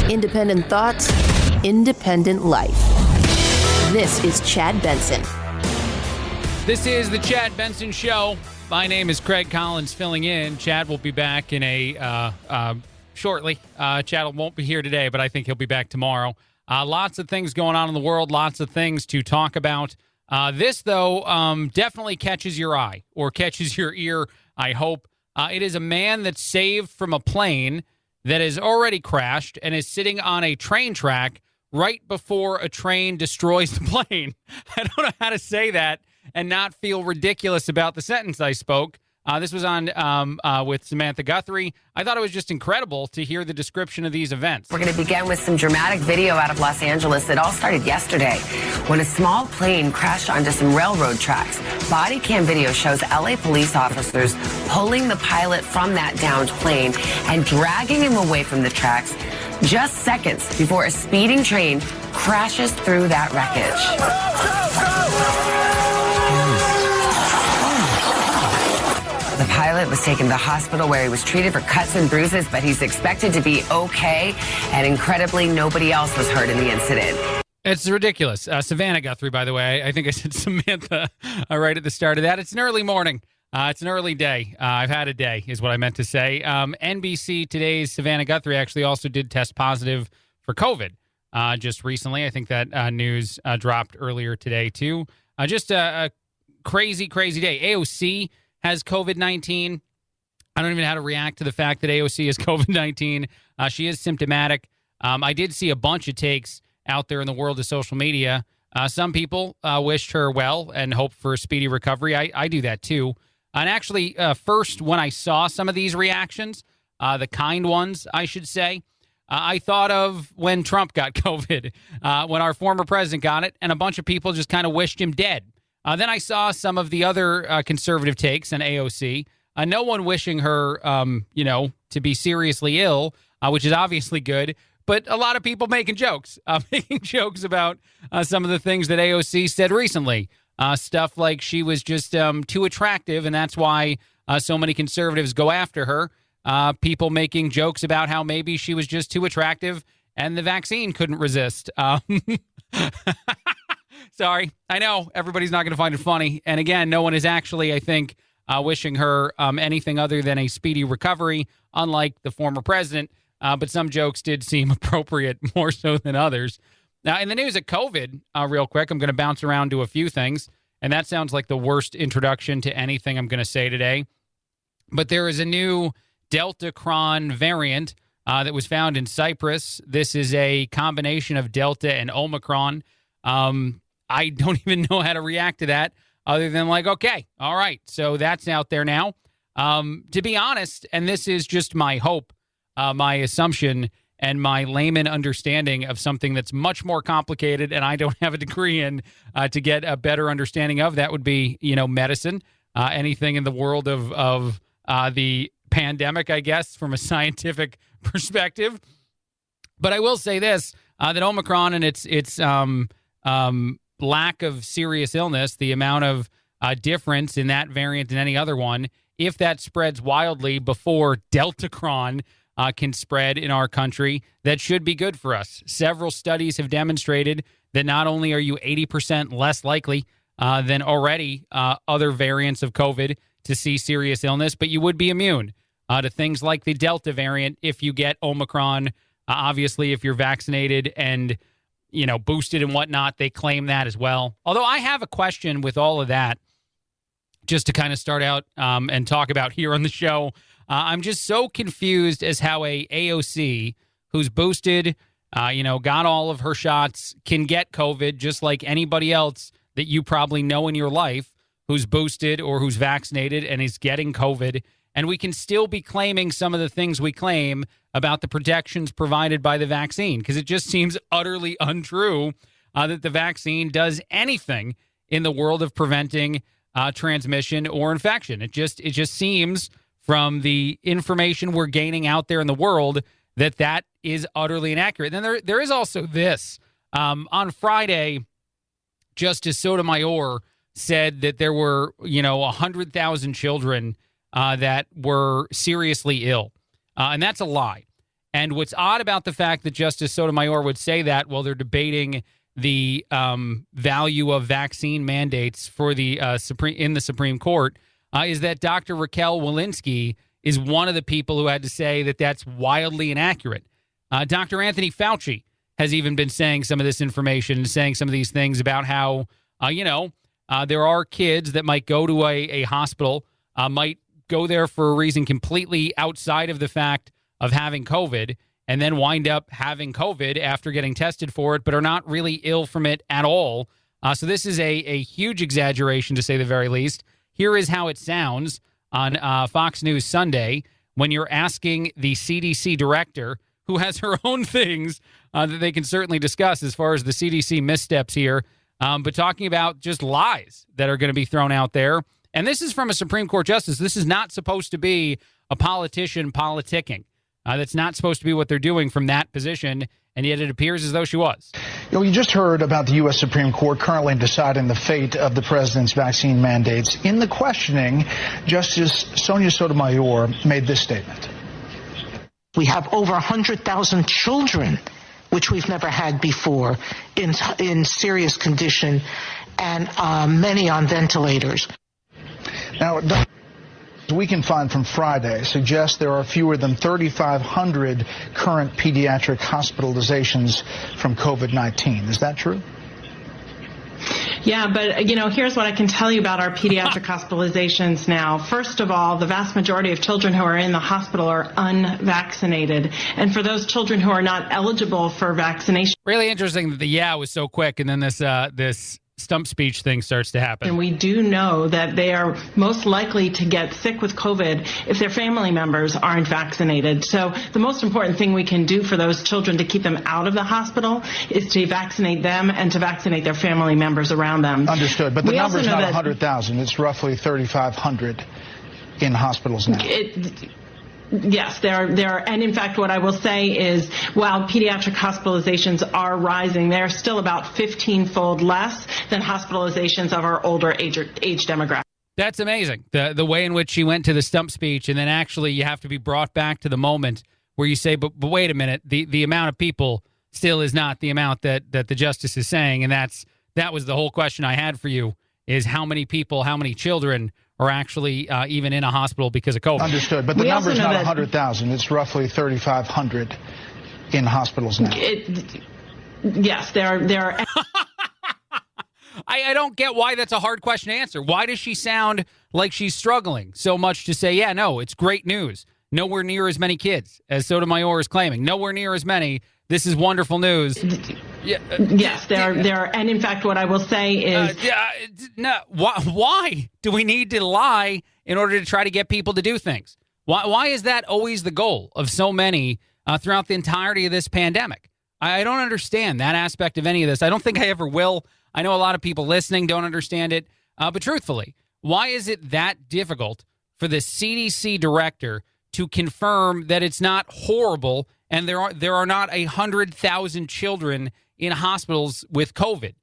Independent thoughts, independent life. This is Chad Benson. This is the Chad Benson Show. My name is Craig Collins filling in. Chad will be back in shortly. Chad won't be here today, but I think he'll be back tomorrow. Lots of things going on in the world, lots of things to talk about. This, though, definitely catches your eye or catches your ear, I hope. It is a man that's saved from a plane that has already crashed and is sitting on a train track right before a train destroys the plane. I don't know how to say that and not feel ridiculous about the sentence I spoke. This was on with Samantha Guthrie. I thought it was just incredible to hear the description of these events. We're going to begin with some dramatic video out of Los Angeles. It all started yesterday when a small plane crashed onto some railroad tracks. Body cam video shows LA police officers pulling the pilot from that downed plane and dragging him away from the tracks just seconds before a speeding train crashes through that wreckage. The pilot was taken to the hospital where he was treated for cuts and bruises, but he's expected to be okay. And incredibly, nobody else was hurt in the incident. It's ridiculous. Savannah Guthrie, by the way. I think I said Samantha right at the start of that. It's an early morning. It's an early day. I've had a day, is what I meant to say. NBC Today's Savannah Guthrie actually also did test positive for COVID just recently. I think that news dropped earlier today, too. Just a crazy, crazy day. AOC has COVID-19. I don't even know how to react to the fact that AOC has COVID-19. She is symptomatic. I did see a bunch of takes out there in the world of social media. Some people wished her well and hoped for a speedy recovery. I do that too. And actually, first, when I saw some of these reactions, the kind ones, I should say, I thought of when Trump got COVID, when our former president got it, and a bunch of people just kind of wished him dead. Then I saw some of the other conservative takes on AOC. No one wishing her, to be seriously ill, which is obviously good. But a lot of people making jokes about some of the things that AOC said recently. Stuff like she was just too attractive, and that's why so many conservatives go after her. People making jokes about how maybe she was just too attractive and the vaccine couldn't resist. Sorry. I know everybody's not going to find it funny. And again, no one is actually, I think, wishing her anything other than a speedy recovery, unlike the former president. But some jokes did seem appropriate more so than others. Now, in the news of COVID, real quick, I'm going to bounce around to a few things. And that sounds like the worst introduction to anything I'm going to say today. But there is a new Delta Cron variant that was found in Cyprus. This is a combination of Delta and Omicron. I don't even know how to react to that other than like, okay, all right. So that's out there now. To be honest, and this is just my hope, my assumption, and my layman understanding of something that's much more complicated and I don't have a degree in to get a better understanding of, that would be, medicine, anything in the world of the pandemic, I guess, from a scientific perspective. But I will say this, that Omicron and its lack of serious illness, the amount of difference in that variant than any other one, if that spreads wildly before Deltacron can spread in our country, that should be good for us. Several studies have demonstrated that not only are you 80% less likely than already other variants of COVID to see serious illness, but you would be immune to things like the Delta variant if you get Omicron. Obviously, if you're vaccinated and boosted and whatnot, they claim that as well. Although I have a question with all of that, just to kind of start out and talk about here on the show. I'm just so confused as how a AOC who's boosted, got all of her shots, can get COVID just like anybody else that you probably know in your life who's boosted or who's vaccinated and is getting COVID. And we can still be claiming some of the things we claim about the protections provided by the vaccine, because it just seems utterly untrue that the vaccine does anything in the world of preventing transmission or infection. It just seems from the information we're gaining out there in the world that is utterly inaccurate. And then there is also this. On Friday, Justice Sotomayor said that there were, 100,000 children that were seriously ill. And that's a lie. And what's odd about the fact that Justice Sotomayor would say that while they're debating the value of vaccine mandates for the Supreme Court is that Dr. Raquel Walensky is one of the people who had to say that that's wildly inaccurate. Dr. Anthony Fauci has even been saying some of this information, saying some of these things about how, there are kids that might go to a hospital, might go there for a reason completely outside of the fact of having COVID, and then wind up having COVID after getting tested for it, but are not really ill from it at all. So this is a huge exaggeration, to say the very least. Here is how it sounds on Fox News Sunday when you're asking the CDC director, who has her own things that they can certainly discuss as far as the CDC missteps here, but talking about just lies that are going to be thrown out there. And this is from a Supreme Court justice. This is not supposed to be a politician politicking. That's not supposed to be what they're doing from that position, and yet it appears as though she was. You just heard about the U.S. Supreme Court currently deciding the fate of the president's vaccine mandates. In the questioning, Justice Sonia Sotomayor made this statement. We have over 100,000 children, which we've never had before, in serious condition, and many on ventilators. Now, we can find from Friday suggests there are fewer than 3,500 current pediatric hospitalizations from COVID-19. Is that true? Yeah, but, here's what I can tell you about our pediatric hospitalizations now. First of all, the vast majority of children who are in the hospital are unvaccinated. And for those children who are not eligible for vaccination. Really interesting that the was so quick, and then this stump speech thing starts to happen. And we do know that they are most likely to get sick with COVID if their family members aren't vaccinated. So the most important thing we can do for those children to keep them out of the hospital is to vaccinate them and to vaccinate their family members around them. Understood. But the number is not 100,000. It's roughly 3,500 in hospitals now. Yes, there are, and in fact, what I will say is, while pediatric hospitalizations are rising, they're still about 15-fold less than hospitalizations of our older age demographic. That's amazing. The way in which she went to the stump speech, and then actually you have to be brought back to the moment where you say, but wait a minute, the amount of people still is not the amount that the justice is saying, and that was the whole question I had for you, is how many people, how many children are actually even in a hospital because of COVID. Understood. But the number is not 100,000. It's roughly 3,500 in hospitals now. Yes, there are. I don't get why that's a hard question to answer. Why does she sound like she's struggling so much to say, yeah, no, it's great news. Nowhere near as many kids as Sotomayor is claiming. Nowhere near as many. This is wonderful news. Yes, there are, and in fact, what I will say is, no. Why do we need to lie in order to try to get people to do things? Why is that always the goal of so many throughout the entirety of this pandemic? I don't understand that aspect of any of this. I don't think I ever will. I know a lot of people listening don't understand it, but truthfully, why is it that difficult for the CDC director to confirm that it's not horrible and there are not 100,000 children in hospitals with COVID?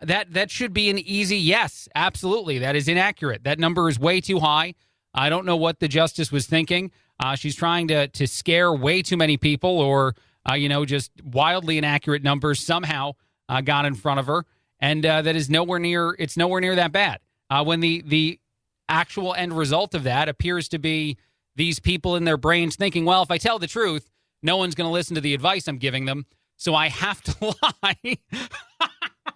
That should be an easy yes. Absolutely. That is inaccurate. That number is way too high. I don't know what the justice was thinking. She's trying to scare way too many people, or, just wildly inaccurate numbers somehow got in front of her. And that is nowhere near that bad. When the actual end result of that appears to be these people in their brains thinking, well, if I tell the truth, no one's going to listen to the advice I'm giving them, so I have to lie.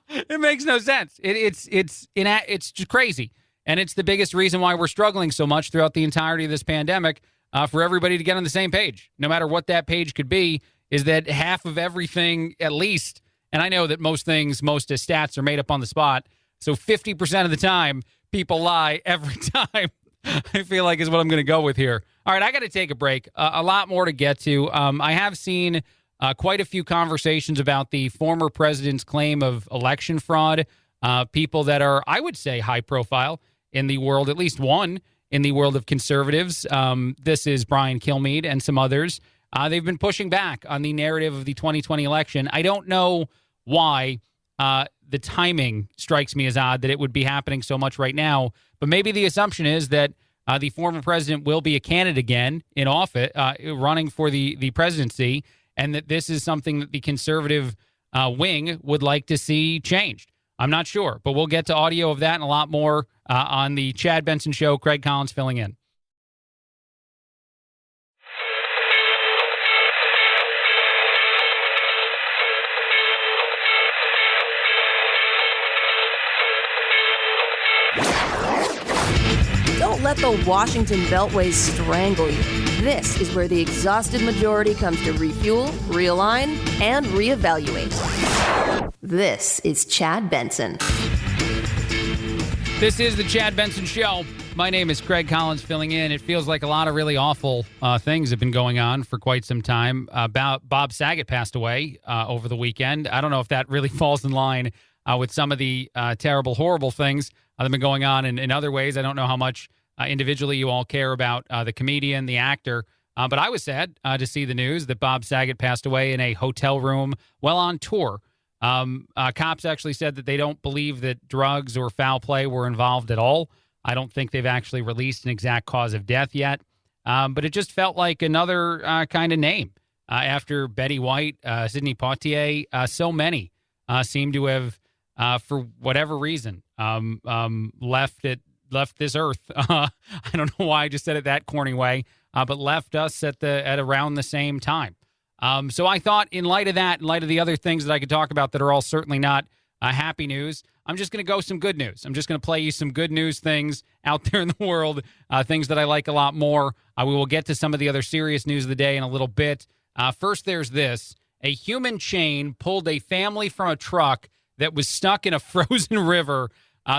It makes no sense. It's just crazy. And it's the biggest reason why we're struggling so much throughout the entirety of this pandemic, for everybody to get on the same page, no matter what that page could be, is that half of everything, at least, and I know that most stats are made up on the spot, so 50% of the time, people lie every time, I feel like is what I'm going to go with here. All right, I got to take a break. A lot more to get to. I have seen quite a few conversations about the former president's claim of election fraud. People that are, I would say, high profile in the world, at least one in the world of conservatives. This is Brian Kilmeade and some others. They've been pushing back on the narrative of the 2020 election. I don't know why the timing strikes me as odd that it would be happening so much right now, but maybe the assumption is that the former president will be a candidate again in office, running for the presidency, and that this is something that the conservative wing would like to see changed. I'm not sure, but we'll get to audio of that and a lot more on the Chad Benson Show. Craig Collins filling in. Don't let the Washington Beltway strangle you. This is where the exhausted majority comes to refuel, realign, and reevaluate. This is Chad Benson. This is the Chad Benson Show. My name is Craig Collins filling in. It feels like a lot of really awful things have been going on for quite some time. Bob Saget passed away over the weekend. I don't know if that really falls in line with some of the terrible, horrible things that have been going on in other ways. I don't know how much individually you all care about the comedian, the actor. But I was sad to see the news that Bob Saget passed away in a hotel room while on tour. Cops actually said that they don't believe that drugs or foul play were involved at all. I don't think they've actually released an exact cause of death yet. But it just felt like another kind of name. After Betty White, Sidney Poitier, so many seem to have, for whatever reason, left this earth. I don't know why I just said it that corny way, but left us at around the same time. So I thought, in light of that, in light of the other things that I could talk about that are all certainly not happy news, I'm just going to go some good news. I'm just going to play you some good news things out there in the world, things that I like a lot more. We will get to some of the other serious news of the day in a little bit. First, there's this. A human chain pulled a family from a truck that was stuck in a frozen river.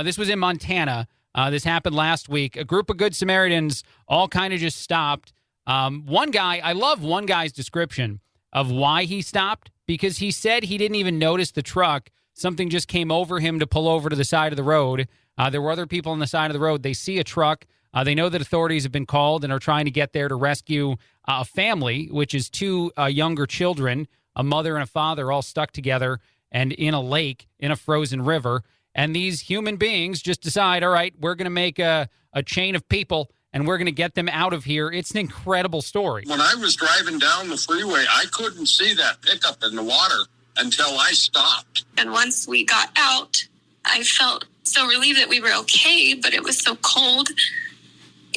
This was in Montana. This happened last week. A group of Good Samaritans all kind of just stopped. One guy, I love one guy's description of why he stopped, because he said he didn't even notice the truck. Something just came over him to pull over to the side of the road. There were other people on the side of the road. They see a truck. They know that authorities have been called and are trying to get there to rescue a family, which is two younger children, a mother and a father, all stuck together and in a lake in a frozen river. And these human beings just decide, all right, we're going to make a chain of people and we're going to get them out of here. It's an incredible story. When I was driving down the freeway, I couldn't see that pickup in the water until I stopped. And once we got out, I felt so relieved that we were okay, but it was so cold.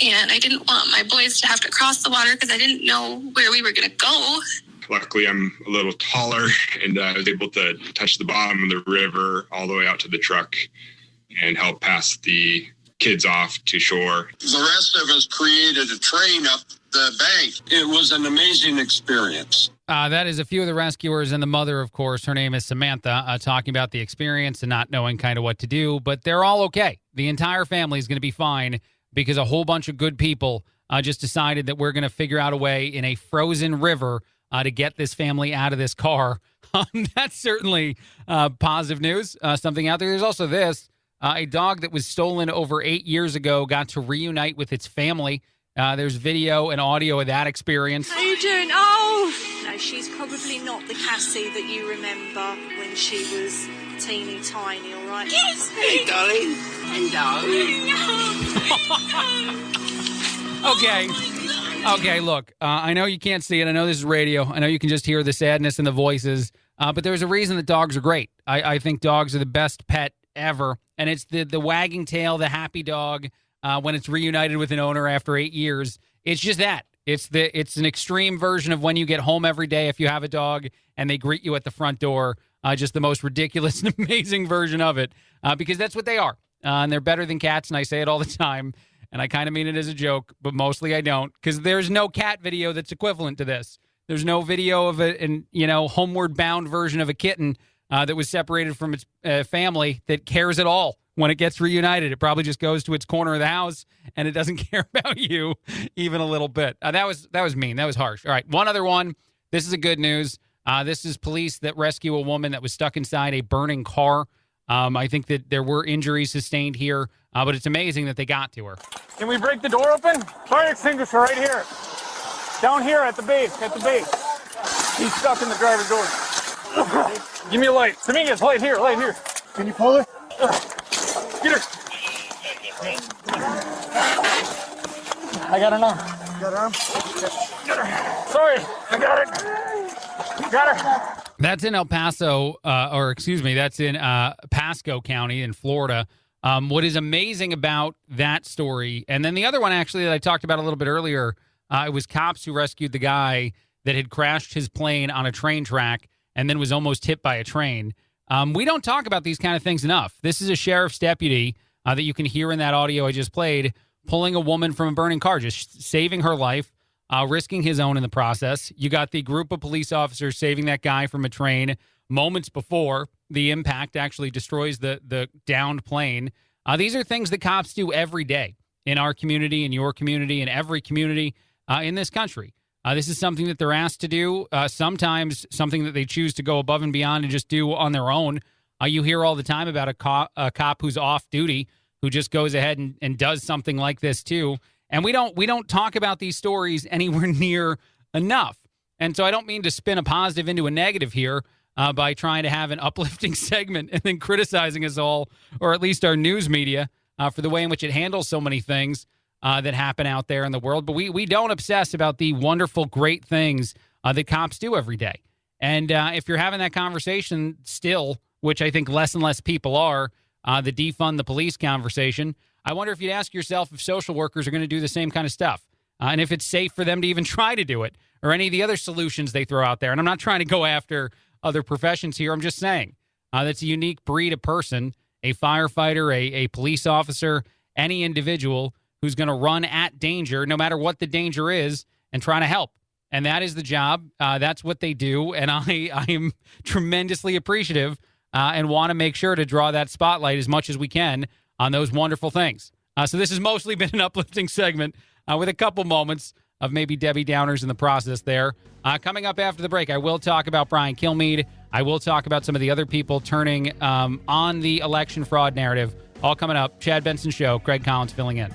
And I didn't want my boys to have to cross the water because I didn't know where we were going to go. Luckily, I'm a little taller, and I was able to touch the bottom of the river all the way out to the truck and help pass the kids off to shore. The rest of us created a train up the bank. It was an amazing experience. That is a few of the rescuers and the mother, of course. Her name is Samantha, talking about the experience and not knowing kind of what to do. But they're all okay. The entire family is going to be fine because a whole bunch of good people just decided that we're going to figure out a way in a frozen river to get this family out of this car. That's certainly positive news, something out there. There's also this. A dog that was stolen over 8 years ago got to reunite with its family. There's video and audio of that experience. How you doing? Oh! No, she's probably not the Cassie that you remember when she was teeny tiny, all right? Yes! Hey, darling. Hello. Okay. Okay, look, I know you can't see it. I know this is radio. I know you can just hear the sadness in the voices. But there's a reason that dogs are great. I think dogs are the best pet ever. And it's the wagging tail, the happy dog, when it's reunited with an owner after 8 years. It's just that. It's an extreme version of when you get home every day if you have a dog and they greet you at the front door. Just the most ridiculous and amazing version of it. Because that's what they are. And they're better than cats, and I say it all the time. And I kind of mean it as a joke, but mostly I don't, because there's no cat video that's equivalent to this. There's no video of homeward bound version of a kitten that was separated from its family that cares at all when it gets reunited. It probably just goes to its corner of the house and it doesn't care about you even a little bit. That was mean. That was harsh. All right, one other one. This is a good news. This is police that rescue a woman that was stuck inside a burning car. I think that there were injuries sustained here, but it's amazing that they got to her. Can we break the door open? Fire extinguisher right here. Down here at the base, He's stuck in the driver's door. Give me a light. Dominguez, light here. Can you pull it? Get her. got an arm. Got an arm? Got her. Sorry, I got it. Got her. That's in El Paso, that's in Pasco County in Florida. What is amazing about that story, and then the other one actually that I talked about a little bit earlier, it was cops who rescued the guy that had crashed his plane on a train track and then was almost hit by a train. We don't talk about these kind of things enough. This is a sheriff's deputy that you can hear in that audio I just played, pulling a woman from a burning car, just saving her life, risking his own in the process. You got the group of police officers saving that guy from a train moments before the impact actually destroys the downed plane. These are things that cops do every day in our community, in your community, in every community in this country. This is something that they're asked to do, sometimes something that they choose to go above and beyond and just do on their own. You hear all the time about a cop who's off duty who just goes ahead and does something like this too. And we don't talk about these stories anywhere near enough. And so I don't mean to spin a positive into a negative here by trying to have an uplifting segment and then criticizing us all, or at least our news media, for the way in which it handles so many things that happen out there in the world. But we don't obsess about the wonderful, great things that cops do every day. And if you're having that conversation still, which I think less and less people are, the defund the police conversation, I wonder if you'd ask yourself if social workers are going to do the same kind of stuff and if it's safe for them to even try to do it or any of the other solutions they throw out there. And I'm not trying to go after other professions here. I'm just saying that's a unique breed of person, a firefighter, a police officer, any individual who's going to run at danger, no matter what the danger is, and trying to help. And that is the job. That's what they do. And I am tremendously appreciative and want to make sure to draw that spotlight as much as we can on those wonderful things. So this has mostly been an uplifting segment with a couple moments of maybe Debbie Downers in the process there. Coming up after the break, I will talk about Brian Kilmeade. I will talk about some of the other people turning on the election fraud narrative. All coming up. Chad Benson Show. Craig Collins filling in.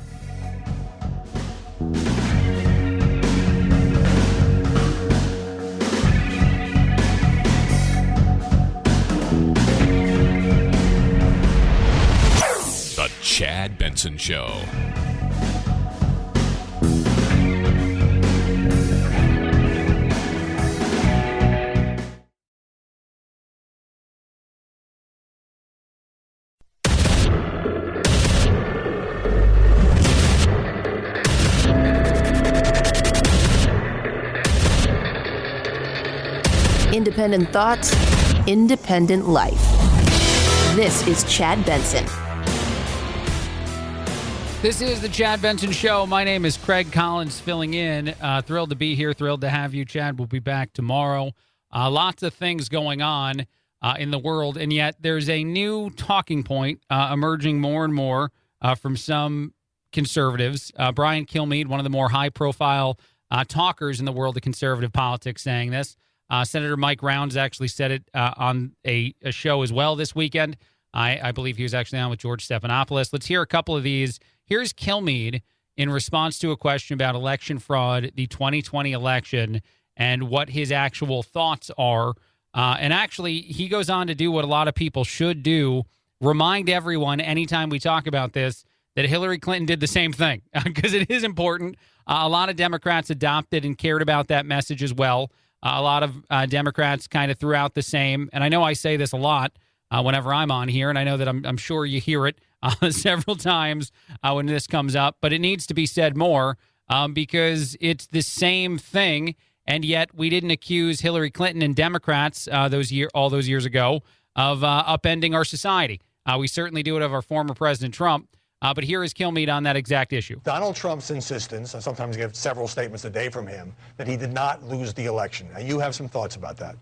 The Chad Benson Show. Independent thoughts, independent life. This is Chad Benson. This is the Chad Benson Show. My name is Craig Collins filling in. Thrilled to be here. Thrilled to have you, Chad. We'll be back tomorrow. Lots of things going on in the world, and yet there's a new talking point emerging more and more from some conservatives. Brian Kilmeade, one of the more high-profile talkers in the world of conservative politics, saying this. Senator Mike Rounds actually said it on a show as well this weekend. I believe he was actually on with George Stephanopoulos. Let's hear a couple of these. Here's Kilmeade in response to a question about election fraud, the 2020 election, and what his actual thoughts are. And actually, he goes on to do what a lot of people should do, remind everyone anytime we talk about this that Hillary Clinton did the same thing, because it is important. A lot of Democrats adopted and cared about that message as well. A lot of Democrats kind of threw out the same. And I know I say this a lot whenever I'm on here, and I know that I'm sure you hear it several times when this comes up, but it needs to be said more because it's the same thing, and yet we didn't accuse Hillary Clinton and Democrats all those years ago of upending our society. We certainly do it of our former President Trump, but here is Kilmeade on that exact issue. Donald Trump's insistence, and sometimes you get several statements a day from him, that he did not lose the election. Now, you have some thoughts about that.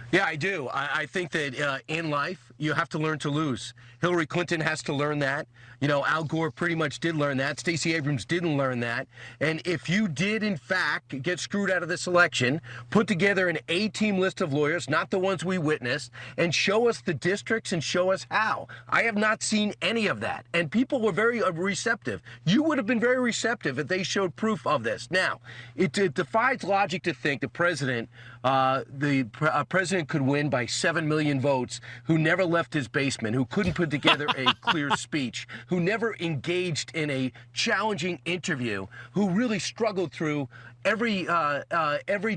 Yeah, I do. I think that in life, you have to learn to lose. Hillary Clinton has to learn that. You know, Al Gore pretty much did learn that. Stacey Abrams didn't learn that. And if you did, in fact, get screwed out of this election, put together an A-team list of lawyers, not the ones we witnessed, and show us the districts and show us how. I have not seen any of that. And people were very receptive. You would have been very receptive if they showed proof of this. Now, it defies logic to think the president could win by 7 million votes who never left his basement, who couldn't put together a clear speech, who never engaged in a challenging interview, who really struggled through every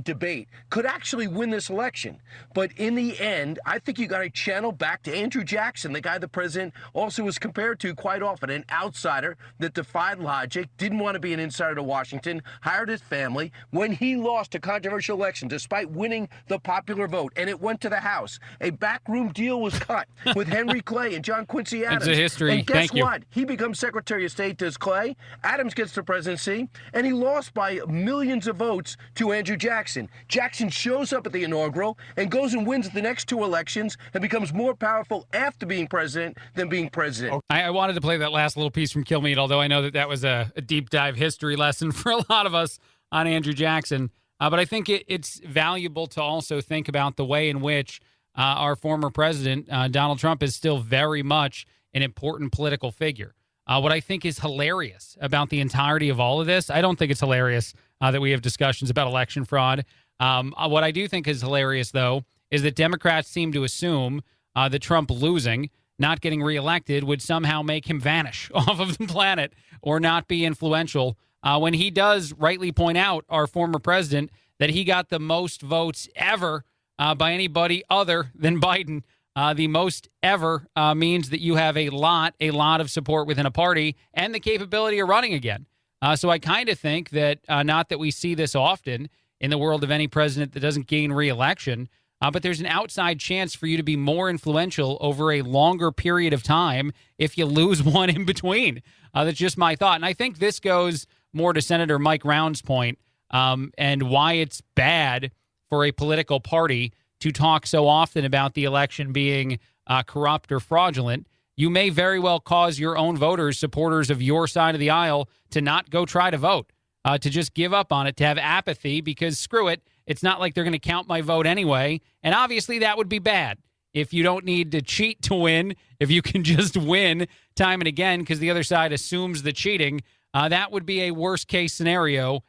debate, could actually win this election. But in the end, I think you got to channel back to Andrew Jackson, the guy the president also was compared to quite often, an outsider that defied logic, didn't want to be an insider to Washington, hired his family. When he lost a controversial election, despite winning the popular vote, and it went to the House, a backroom deal was cut with Henry Clay and John Quincy Adams. It's a history. And guess Thank you. what? He becomes Secretary of State, does Clay. Adams gets the presidency, and he lost by millions of votes to Andrew Jackson. Jackson shows up at the inaugural and goes and wins the next two elections and becomes more powerful after being president than being president. I wanted to play that last little piece from Kilmeade, although I know that was a deep dive history lesson for a lot of us on Andrew Jackson. But I think it's valuable to also think about the way in which our former president, Donald Trump, is still very much an important political figure. What I think is hilarious about the entirety of all of this, I don't think it's hilarious that we have discussions about election fraud. What I do think is hilarious, though, is that Democrats seem to assume that Trump losing, not getting reelected, would somehow make him vanish off of the planet or not be influential, when he does rightly point out, our former president, that he got the most votes ever by anybody other than Biden. The most ever means that you have a lot of support within a party and the capability of running again. So I kind of think that not that we see this often in the world of any president that doesn't gain re-election, but there's an outside chance for you to be more influential over a longer period of time if you lose one in between. That's just my thought. And I think this goes more to Senator Mike Round's point, and why it's bad for a political party to talk so often about the election being corrupt or fraudulent. You may very well cause your own voters, supporters of your side of the aisle, to not go try to vote, to just give up on it, to have apathy, because screw it, it's not like they're going to count my vote anyway. And obviously that would be bad. If you don't need to cheat to win, if you can just win time and again because the other side assumes the cheating, that would be a worst case scenario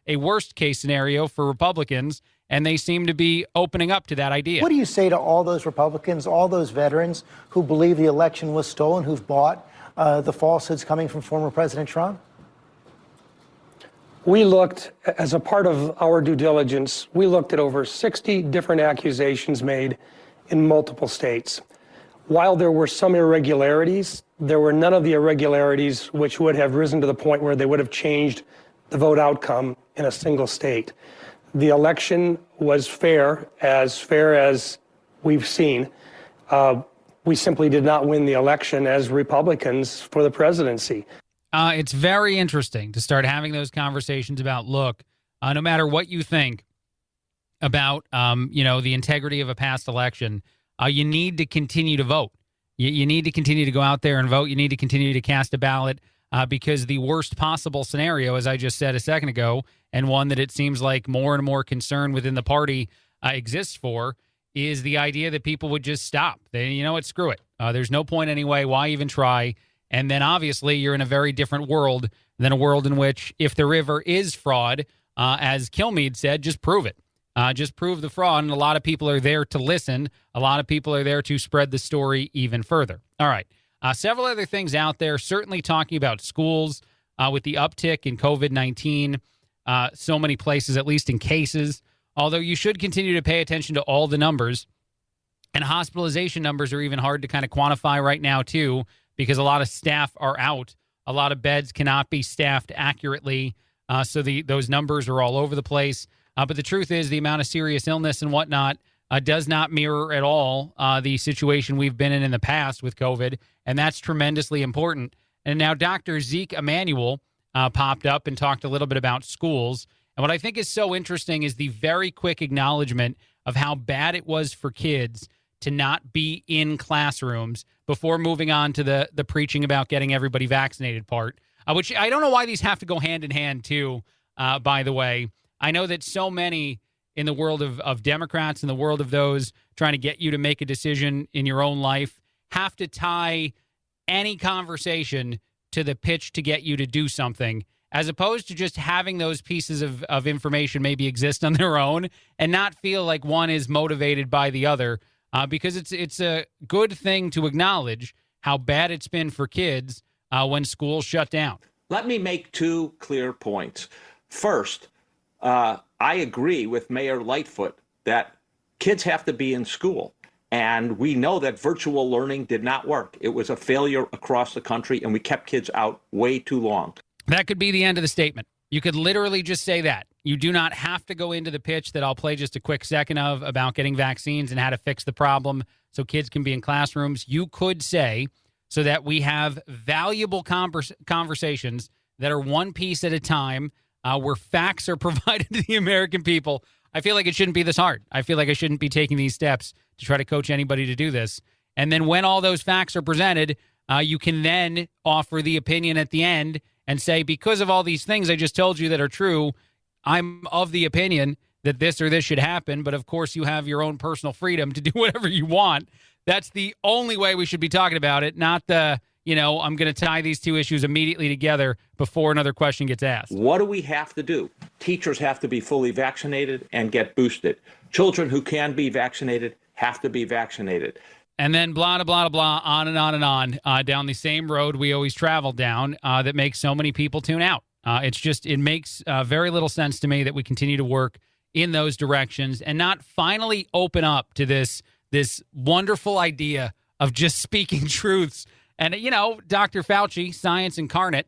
for Republicans. And they seem to be opening up to that idea. What do you say to all those Republicans, all those veterans who believe the election was stolen, who've bought the falsehoods coming from former President Trump? We looked, as a part of our due diligence, we looked at over 60 different accusations made in multiple states. While there were some irregularities, there were none of the irregularities which would have risen to the point where they would have changed the vote outcome in a single state. The election was fair as we've seen. We simply did not win the election as Republicans for the presidency. It's very interesting to start having those conversations about, look, no matter what you think about, the integrity of a past election, you need to continue to vote. You need to continue to go out there and vote. You need to continue to cast a ballot because the worst possible scenario, as I just said a second ago, and one that it seems like more and more concern within the party exists for, is the idea that people would just stop. You know what? Screw it. There's no point anyway. Why even try? And then obviously you're in a very different world than a world in which if there ever is fraud, as Kilmeade said, just prove it. Just prove the fraud. And a lot of people are there to listen. A lot of people are there to spread the story even further. All right. Several other things out there, certainly talking about schools with the uptick in COVID-19. So many places, at least in cases, although you should continue to pay attention to all the numbers. And hospitalization numbers are even hard to kind of quantify right now, too, because a lot of staff are out. A lot of beds cannot be staffed accurately. So those numbers are all over the place. But the truth is the amount of serious illness and whatnot does not mirror at all the situation we've been in the past with COVID. And that's tremendously important. And now Dr. Zeke Emanuel popped up and talked a little bit about schools. And what I think is so interesting is the very quick acknowledgement of how bad it was for kids to not be in classrooms before moving on to the preaching about getting everybody vaccinated part, which I don't know why these have to go hand in hand, too, by the way. I know that so many in the world of Democrats, in the world of those trying to get you to make a decision in your own life, have to tie any conversation to the pitch to get you to do something, as opposed to just having those pieces of information maybe exist on their own and not feel like one is motivated by the other. because it's a good thing to acknowledge how bad it's been for kids when schools shut down. Let me make two clear points. First, I agree with Mayor Lightfoot that kids have to be in school. And we know that virtual learning did not work. It was a failure across the country, and we kept kids out way too long. That could be the end of the statement. You could literally just say that. You do not have to go into the pitch that I'll play just a quick second of about getting vaccines and how to fix the problem so kids can be in classrooms. You could say, so that we have valuable conversations that are one piece at a time, where facts are provided to the American people. I feel like it shouldn't be this hard. I feel like I shouldn't be taking these steps to try to coach anybody to do this. And then when all those facts are presented, you can then offer the opinion at the end and say, because of all these things I just told you that are true, I'm of the opinion that this or this should happen. But of course, you have your own personal freedom to do whatever you want. That's the only way we should be talking about it, not the, I'm going to tie these two issues immediately together before another question gets asked. What do we have to do? Teachers have to be fully vaccinated and get boosted. Children who can be vaccinated have to be vaccinated. And then blah, blah, blah, blah, on and on and on, down the same road we always travel down that makes so many people tune out. It makes very little sense to me that we continue to work in those directions and not finally open up to this wonderful idea of just speaking truths. And, Dr. Fauci, science incarnate,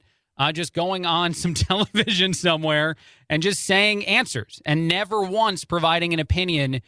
just going on some television somewhere and just saying answers and never once providing an opinion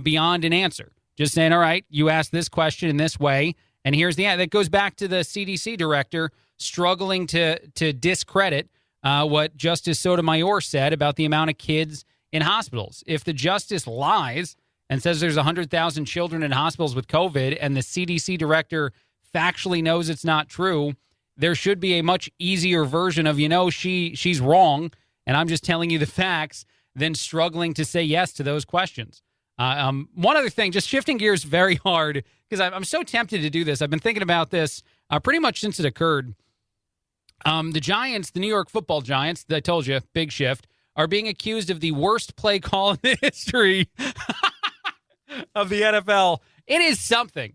beyond an answer. Just saying, all right, you asked this question in this way, and here's the answer. That goes back to the CDC director struggling to discredit what Justice Sotomayor said about the amount of kids in hospitals. If the justice lies and says there's 100,000 children in hospitals with COVID and the CDC director factually knows it's not true, there should be a much easier version of, she's wrong, and I'm just telling you the facts, than struggling to say yes to those questions. One other thing, just shifting gears very hard, because I'm so tempted to do this. I've been thinking about this pretty much since it occurred. The Giants, the New York Football Giants, I told you, big shift, are being accused of the worst play call in the history of the NFL. It is something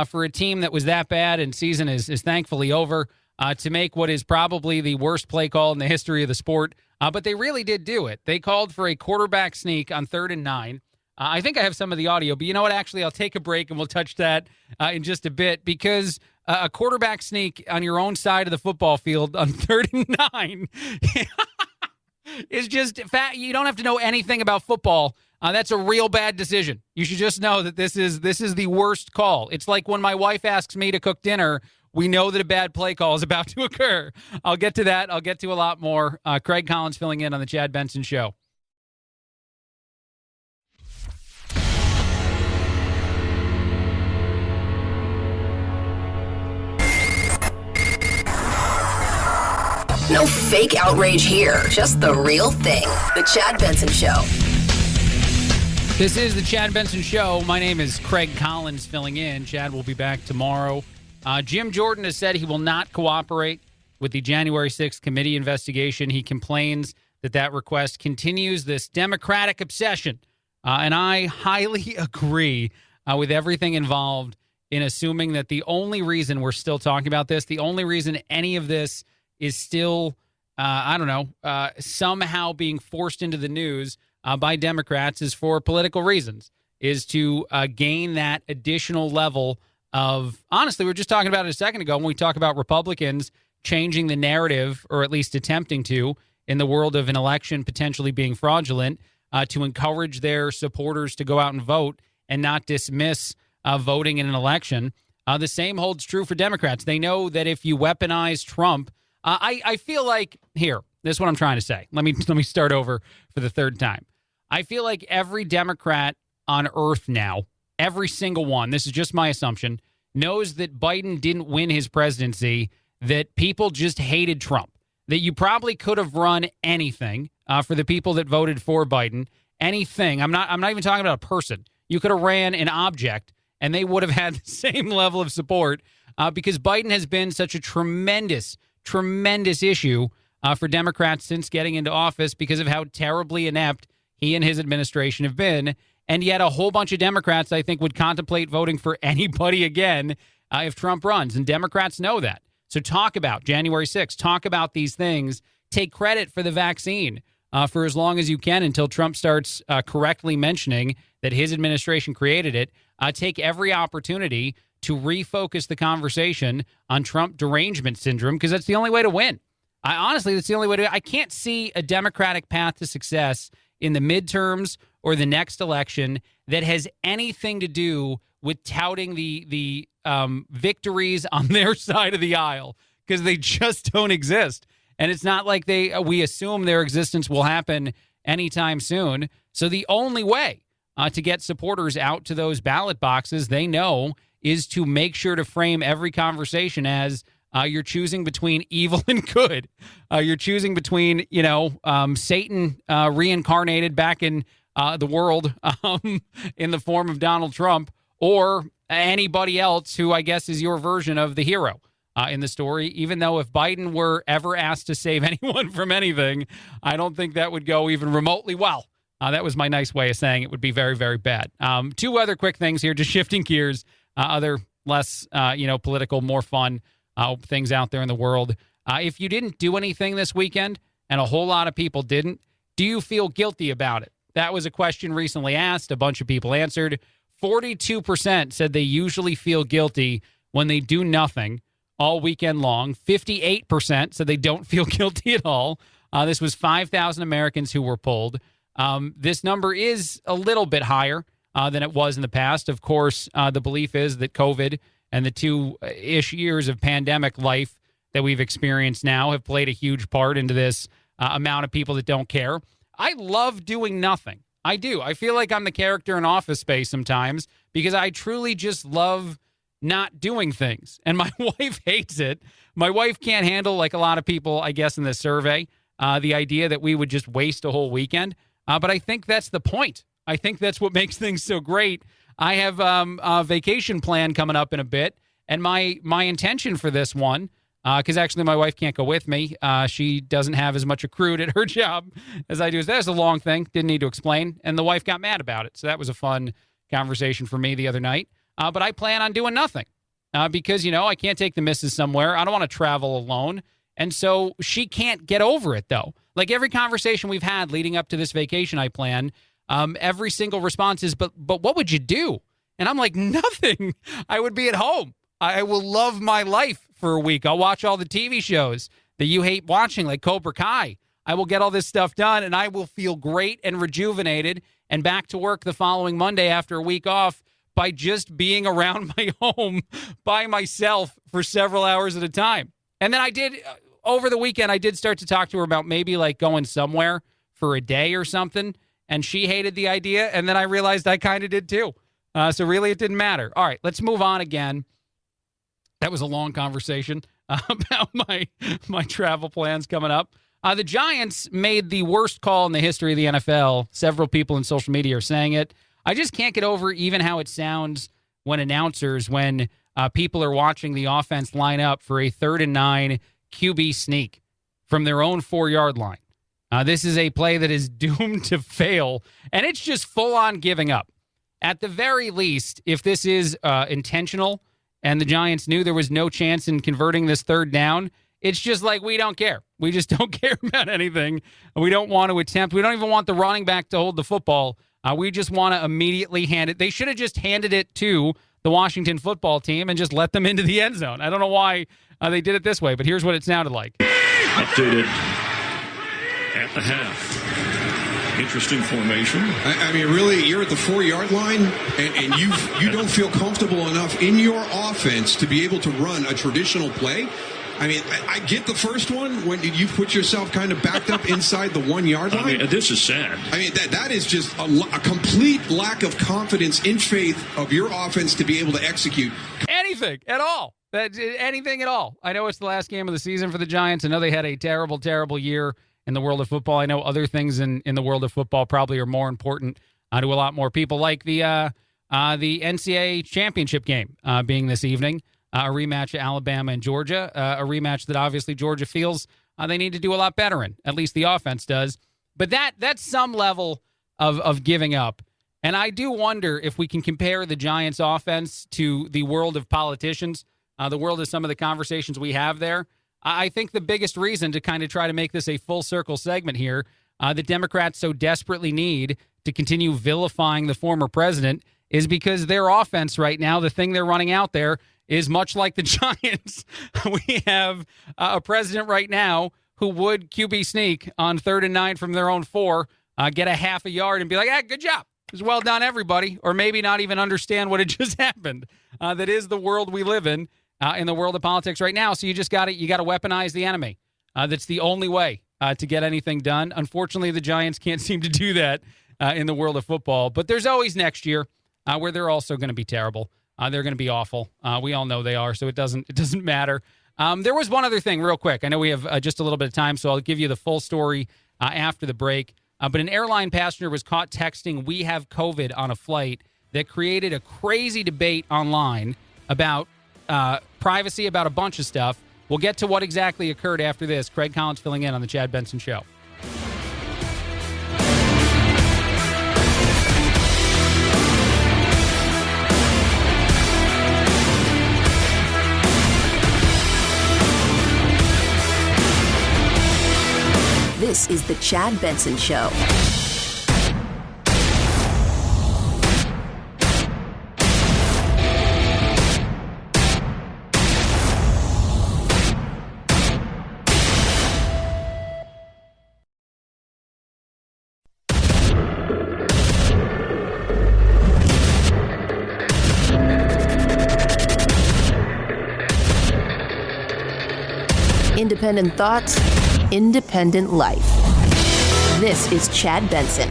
for a team that was that bad and season is thankfully over to make what is probably the worst play call in the history of the sport. But they really did do it. They called for a quarterback sneak on 3rd and 9. I think I have some of the audio, but you know what? Actually, I'll take a break and we'll touch that in just a bit, because a quarterback sneak on your own side of the football field on 3rd and 9 is just fat. You don't have to know anything about football. That's a real bad decision. You should just know that this is the worst call. It's like when my wife asks me to cook dinner, we know that a bad play call is about to occur. I'll get to that. I'll get to a lot more. Craig Collins filling in on the Chad Benson Show. No fake outrage here, just the real thing. The Chad Benson Show. This is the Chad Benson Show. My name is Craig Collins filling in. Chad will be back tomorrow. Jim Jordan has said he will not cooperate with the January 6th committee investigation. He complains that request continues this Democratic obsession. And I highly agree with everything involved in assuming that the only reason we're still talking about this, the only reason any of this is still, somehow being forced into the news by Democrats is for political reasons, is to gain that additional level of, honestly, we were just talking about it a second ago when we talk about Republicans changing the narrative, or at least attempting to, in the world of an election potentially being fraudulent, to encourage their supporters to go out and vote and not dismiss voting in an election. The same holds true for Democrats. They know that if you weaponize Trump, I feel like, here, this is what I'm trying to say. Let me start over for the third time. I feel like every Democrat on earth now, every single one, this is just my assumption, knows that Biden didn't win his presidency, that people just hated Trump, that you probably could have run anything for the people that voted for Biden, anything. I'm not even talking about a person. You could have ran an object and they would have had the same level of support because Biden has been such a tremendous issue for Democrats since getting into office because of how terribly inept he and his administration have been. And yet a whole bunch of Democrats, I think, would contemplate voting for anybody again if Trump runs. And Democrats know that. So talk about January 6th. Talk about these things. Take credit for the vaccine for as long as you can until Trump starts correctly mentioning that his administration created it. Take every opportunity to refocus the conversation on Trump derangement syndrome, because that's the only way to win. Honestly, that's the only way to. I can't see a Democratic path to success in the midterms or the next election that has anything to do with touting the victories on their side of the aisle, because they just don't exist. And it's not like we assume their existence will happen anytime soon. So the only way to get supporters out to those ballot boxes, they know, is to make sure to frame every conversation as you're choosing between evil and good. You're choosing between, Satan reincarnated back in the world in the form of Donald Trump, or anybody else who I guess is your version of the hero in the story. Even though if Biden were ever asked to save anyone from anything, I don't think that would go even remotely well. That was my nice way of saying it would be very, very bad. Two other quick things here, just shifting gears, other less, political, more fun things out there in the world. If you didn't do anything this weekend, and a whole lot of people didn't, do you feel guilty about it? That was a question recently asked. A bunch of people answered. 42% said they usually feel guilty when they do nothing all weekend long. 58% said they don't feel guilty at all. This was 5,000 Americans who were polled. This number is a little bit higher than it was in the past. Of course, the belief is that COVID and the 2-ish years of pandemic life that we've experienced now have played a huge part into this amount of people that don't care. I love doing nothing. I do. I feel like I'm the character in Office Space sometimes, because I truly just love not doing things. And my wife hates it. My wife can't handle, like a lot of people, I guess, in this survey, the idea that we would just waste a whole weekend. But I think that's the point. I think that's what makes things so great. I have a vacation plan coming up in a bit, and my intention for this one, because actually my wife can't go with me. She doesn't have as much accrued at her job as I do. That's a long thing. Didn't need to explain. And the wife got mad about it. So that was a fun conversation for me the other night. But I plan on doing nothing because, I can't take the missus somewhere. I don't want to travel alone. And so she can't get over it, though. Like every conversation we've had leading up to this vacation I plan, every single response is, but what would you do? And I'm like, nothing. I would be at home. I will love my life for a week. I'll watch all the TV shows that you hate watching, like Cobra Kai. I will get all this stuff done, and I will feel great and rejuvenated and back to work the following Monday after a week off by just being around my home by myself for several hours at a time. And then I did, over the weekend, I did start to talk to her about maybe like going somewhere for a day or something, and she hated the idea, and then I realized I kind of did too. So really, it didn't matter. All right, let's move on again. That was a long conversation about my travel plans coming up. The Giants made the worst call in the history of the NFL. Several people in social media are saying it. I just can't get over even how it sounds when people are watching the offense line up for a 3rd and 9 QB sneak from their own 4-yard line. This is a play that is doomed to fail, and it's just full-on giving up. At the very least, if this is intentional and the Giants knew there was no chance in converting this 3rd down, it's just like, we don't care. We just don't care about anything. We don't want to attempt. We don't even want the running back to hold the football. We just want to immediately hand it. They should have just handed it to the Washington football team and just let them into the end zone. I don't know why they did it this way, but here's what it sounded like. Updated at the half. Interesting formation. I mean, really, you're at the 4-yard line, and you don't feel comfortable enough in your offense to be able to run a traditional play. I mean, I get the first one when you put yourself kind of backed up inside the 1-yard line. I mean, this is sad. I mean, that is just a complete lack of confidence in faith of your offense to be able to execute anything at all. Anything at all. I know it's the last game of the season for the Giants. I know they had a terrible, terrible year in the world of football. I know other things in the world of football probably are more important to a lot more people, like the NCAA championship game being this evening, a rematch of Alabama and Georgia, a rematch that obviously Georgia feels they need to do a lot better in. At least the offense does. But that's some level of giving up. And I do wonder if we can compare the Giants offense to the world of politicians, the world of some of the conversations we have there. I think the biggest reason to kind of try to make this a full circle segment here, the Democrats so desperately need to continue vilifying the former president is because their offense right now, the thing they're running out there, is much like the Giants. We have a president right now who would QB sneak on 3rd and 9 from their own 4, get a half a yard and be like, good job. It was well done, everybody. Or maybe not even understand what had just happened. That is the world we live in the world of politics right now. So you just got to weaponize the enemy. That's the only way to get anything done. Unfortunately, the Giants can't seem to do that in the world of football. But there's always next year where they're also going to be terrible. They're going to be awful. We all know they are, so it doesn't matter. There was one other thing real quick. I know we have just a little bit of time, so I'll give you the full story after the break. But an airline passenger was caught texting, "We have COVID" on a flight that created a crazy debate online about privacy, about a bunch of stuff. We'll get to what exactly occurred after this. Craig Collins filling in on the Chad Benson Show. This is the Chad Benson Show. Independent thoughts, independent life. This is Chad Benson.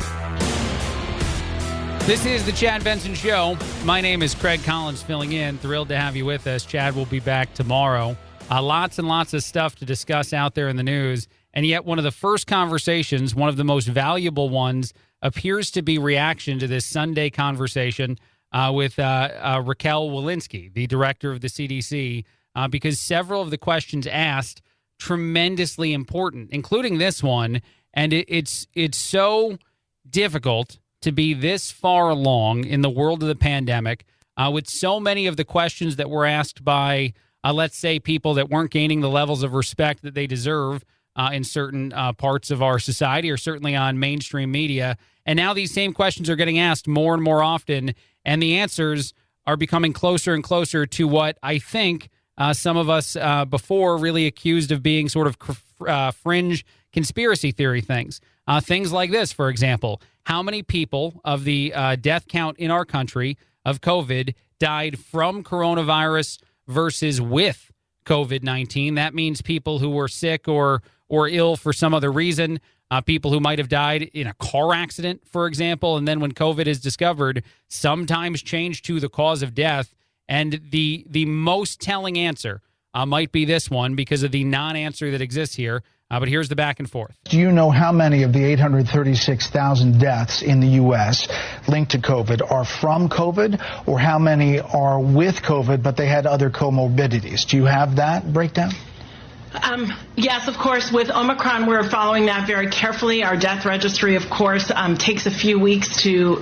This is the Chad Benson Show. My name is Craig Collins filling in. Thrilled to have you with us. Chad will be back tomorrow. Lots and lots of stuff to discuss out there in the news. And yet one of the first conversations, one of the most valuable ones, appears to be reaction to this Sunday conversation with Raquel Walensky, the director of the CDC, because several of the questions asked tremendously important, including this one. And it's so difficult to be this far along in the world of the pandemic with so many of the questions that were asked by, let's say, people that weren't gaining the levels of respect that they deserve in certain parts of our society, or certainly on mainstream media. And now these same questions are getting asked more and more often, and the answers are becoming closer and closer to what I think some of us before really accused of being sort of fringe conspiracy theory things. Things like this, for example. How many people of the death count in our country of COVID died from coronavirus versus with COVID-19? That means people who were sick or ill for some other reason, people who might have died in a car accident, for example, and then when COVID is discovered, sometimes change to the cause of death. And the most telling answer might be this one because of the non-answer that exists here. But here's the back and forth. Do you know how many of the 836,000 deaths in the U.S. linked to COVID are from COVID, or how many are with COVID, but they had other comorbidities? Do you have that breakdown? Yes, of course. With Omicron, we're following that very carefully. Our death registry, of course, takes a few weeks to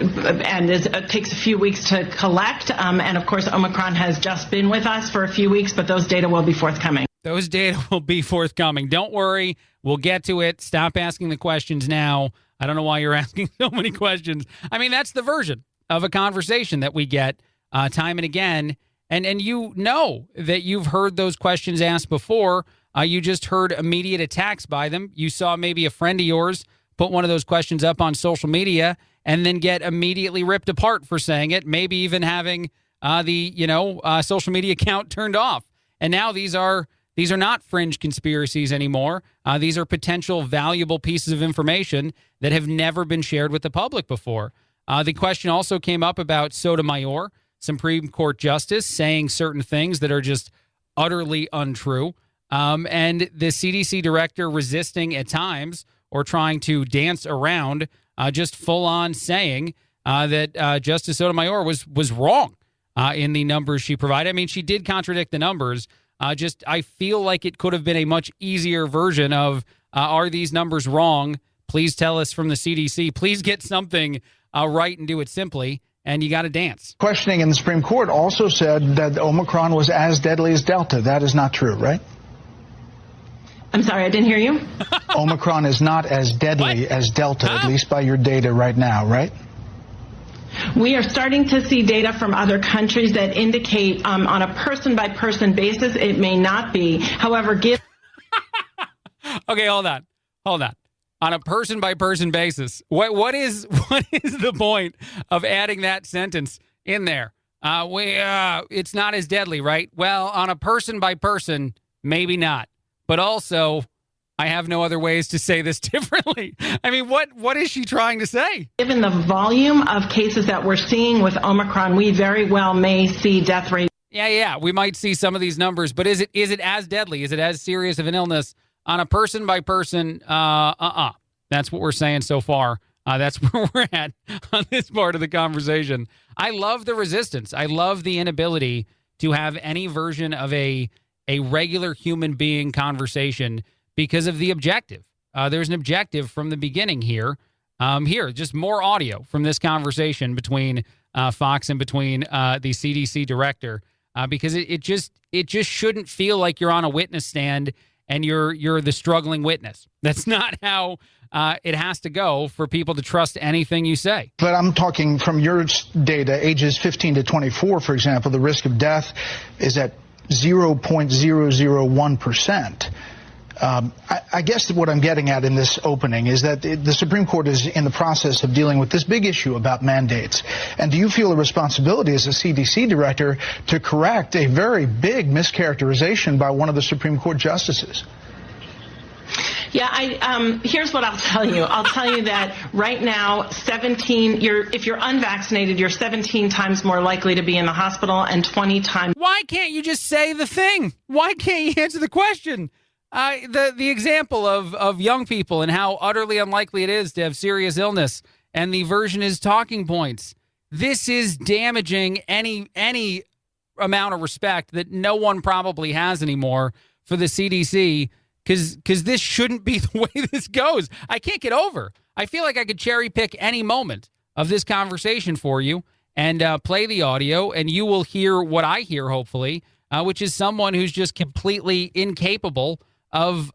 collect. And of course, Omicron has just been with us for a few weeks, but those data will be forthcoming. Those data will be forthcoming. Don't worry. We'll get to it. Stop asking the questions now. I don't know why you're asking so many questions. I mean, that's the version of a conversation that we get time and again. And you know that you've heard those questions asked before. You just heard immediate attacks by them. You saw maybe a friend of yours put one of those questions up on social media and then get immediately ripped apart for saying it, maybe even having the social media account turned off. And now these are not fringe conspiracies anymore. These are potential valuable pieces of information that have never been shared with the public before. The question also came up about Sotomayor, Supreme Court justice, saying certain things that are just utterly untrue. And the CDC director resisting at times or trying to dance around just full on saying that Justice Sotomayor was wrong in the numbers she provided. I mean, she did contradict the numbers. I feel like it could have been a much easier version of, are these numbers wrong? Please tell us from the CDC. Please get something right and do it simply, and you got to dance. Questioning in the Supreme Court also said that Omicron was as deadly as Delta. That is not true, right? I'm sorry, I didn't hear you. Omicron is not as deadly as Delta, at least by your data right now, right? We are starting to see data from other countries that indicate on a person-by-person basis it may not be. However, Okay, hold on. On a person-by-person basis, what is the point of adding that sentence in there? It's not as deadly, right? Well, on a person-by-person, maybe not. But also, I have no other ways to say this differently. I mean, what is she trying to say? Given the volume of cases that we're seeing with Omicron, we very well may see death rates. Yeah, we might see some of these numbers, but is it as deadly? Is it as serious of an illness on a person-by-person? That's what we're saying so far. That's where we're at on this part of the conversation. I love the resistance. I love the inability to have any version of a regular human being conversation because of the objective. There's an objective from the beginning here. Just more audio from this conversation between Fox and between the CDC director, because it just shouldn't feel like you're on a witness stand and you're the struggling witness. That's not how it has to go for people to trust anything you say. But I'm talking from your data, ages 15 to 24, for example, the risk of death is at 0.001%. I guess what I'm getting at in this opening is that the Supreme Court is in the process of dealing with this big issue about mandates. And do you feel a responsibility as a CDC director to correct a very big mischaracterization by one of the Supreme Court justices? Yeah, here's what I'll tell you. I'll tell you that right now, if you're unvaccinated, you're 17 times more likely to be in the hospital and 20 times. Why can't you just say the thing? Why can't you answer the question? The example of young people and how utterly unlikely it is to have serious illness, and the version is talking points. This is damaging any amount of respect that no one probably has anymore for the CDC, because this shouldn't be the way this goes. I can't get over. I feel like I could cherry pick any moment of this conversation for you and play the audio, and you will hear what I hear, hopefully, which is someone who's just completely incapable of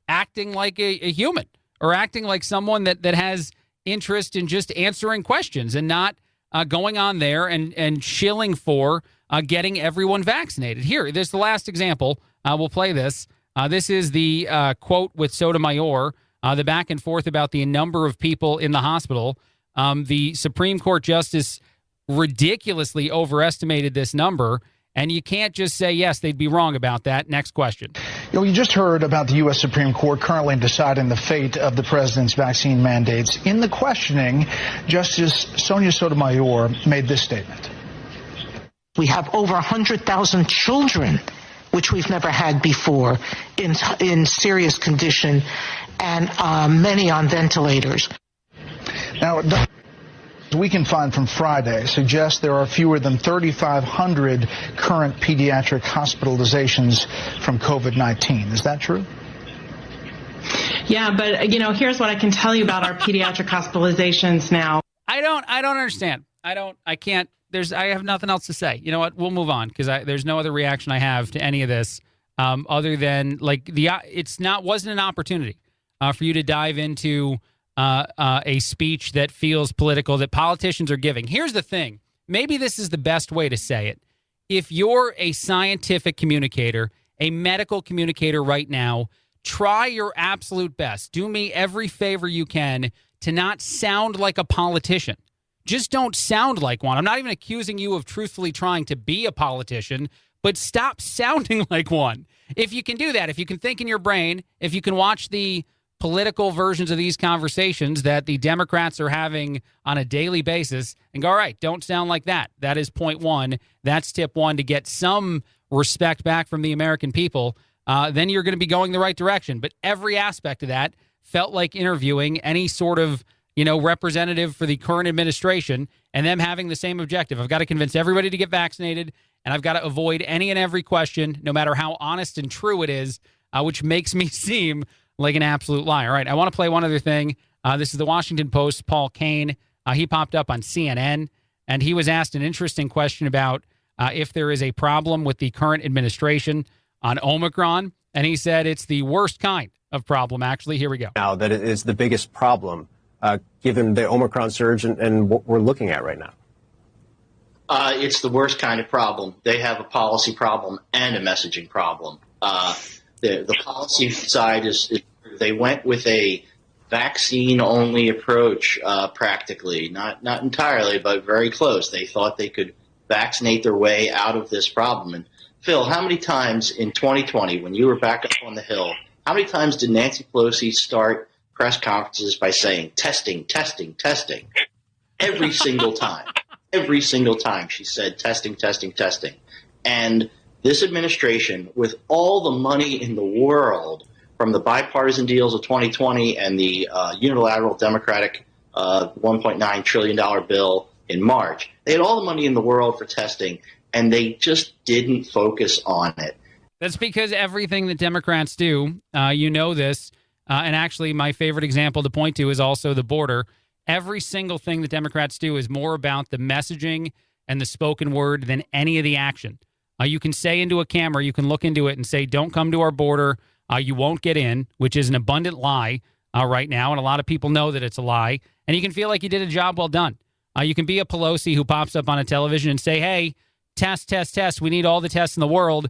acting like a human, or acting like someone that has interest in just answering questions and not going on there and shilling for getting everyone vaccinated. Here, this is the last example. We'll play this. This is the quote with Sotomayor, the back and forth about the number of people in the hospital. The Supreme Court justice ridiculously overestimated this number, and you can't just say, yes, they'd be wrong about that. Next question. You just heard about the U.S. Supreme Court currently deciding the fate of the president's vaccine mandates. In the questioning, Justice Sonia Sotomayor made this statement. We have over 100,000 children, which we've never had before, in serious condition, and many on ventilators. Now, we can find from Friday suggests there are fewer than 3,500 current pediatric hospitalizations from COVID-19. Is that true? Yeah, but here's what I can tell you about our pediatric hospitalizations now. I don't understand. I have nothing else to say. You know what? We'll move on, because there's no other reaction I have to any of this other than wasn't an opportunity for you to dive into a speech that feels political, that politicians are giving. Here's the thing. Maybe this is the best way to say it. If you're a scientific communicator, a medical communicator right now, try your absolute best. Do me every favor you can to not sound like a politician. Just don't sound like one. I'm not even accusing you of truthfully trying to be a politician, but stop sounding like one. If you can do that, if you can think in your brain, if you can watch the political versions of these conversations that the Democrats are having on a daily basis and go, all right, don't sound like that. That is point one. That's tip one to get some respect back from the American people. Then you're going to be going the right direction. But every aspect of that felt like interviewing any sort of representative for the current administration and them having the same objective. I've got to convince everybody to get vaccinated, and I've got to avoid any and every question, no matter how honest and true it is, which makes me seem like an absolute liar. All right, I want to play one other thing. This is the Washington Post's Paul Kane. He popped up on CNN, and he was asked an interesting question about if there is a problem with the current administration on Omicron. And he said it's the worst kind of problem, actually. Here we go. Now that it is the biggest problem, given the Omicron surge and what we're looking at right now. It's the worst kind of problem. They have a policy problem and a messaging problem. The policy side is they went with a vaccine-only approach, practically, not entirely, but very close. They thought they could vaccinate their way out of this problem. And Phil, how many times in 2020, when you were back up on the Hill, how many times did Nancy Pelosi start press conferences by saying testing, testing, testing? Every single time. Every single time she said testing, testing, testing. And this administration, with all the money in the world from the bipartisan deals of 2020 and the unilateral Democratic $1.9 trillion bill in March, they had all the money in the world for testing, and they just didn't focus on it. That's because everything that Democrats do, you know this, and actually my favorite example to point to is also the border. Every single thing that Democrats do is more about the messaging and the spoken word than any of the action. You can say into a camera, you can look into it and say, don't come to our border, you won't get in, which is an abundant lie right now, and a lot of people know that it's a lie, and you can feel like you did a job well done. You can be a Pelosi who pops up on a television and say, hey, test, test, test, we need all the tests in the world.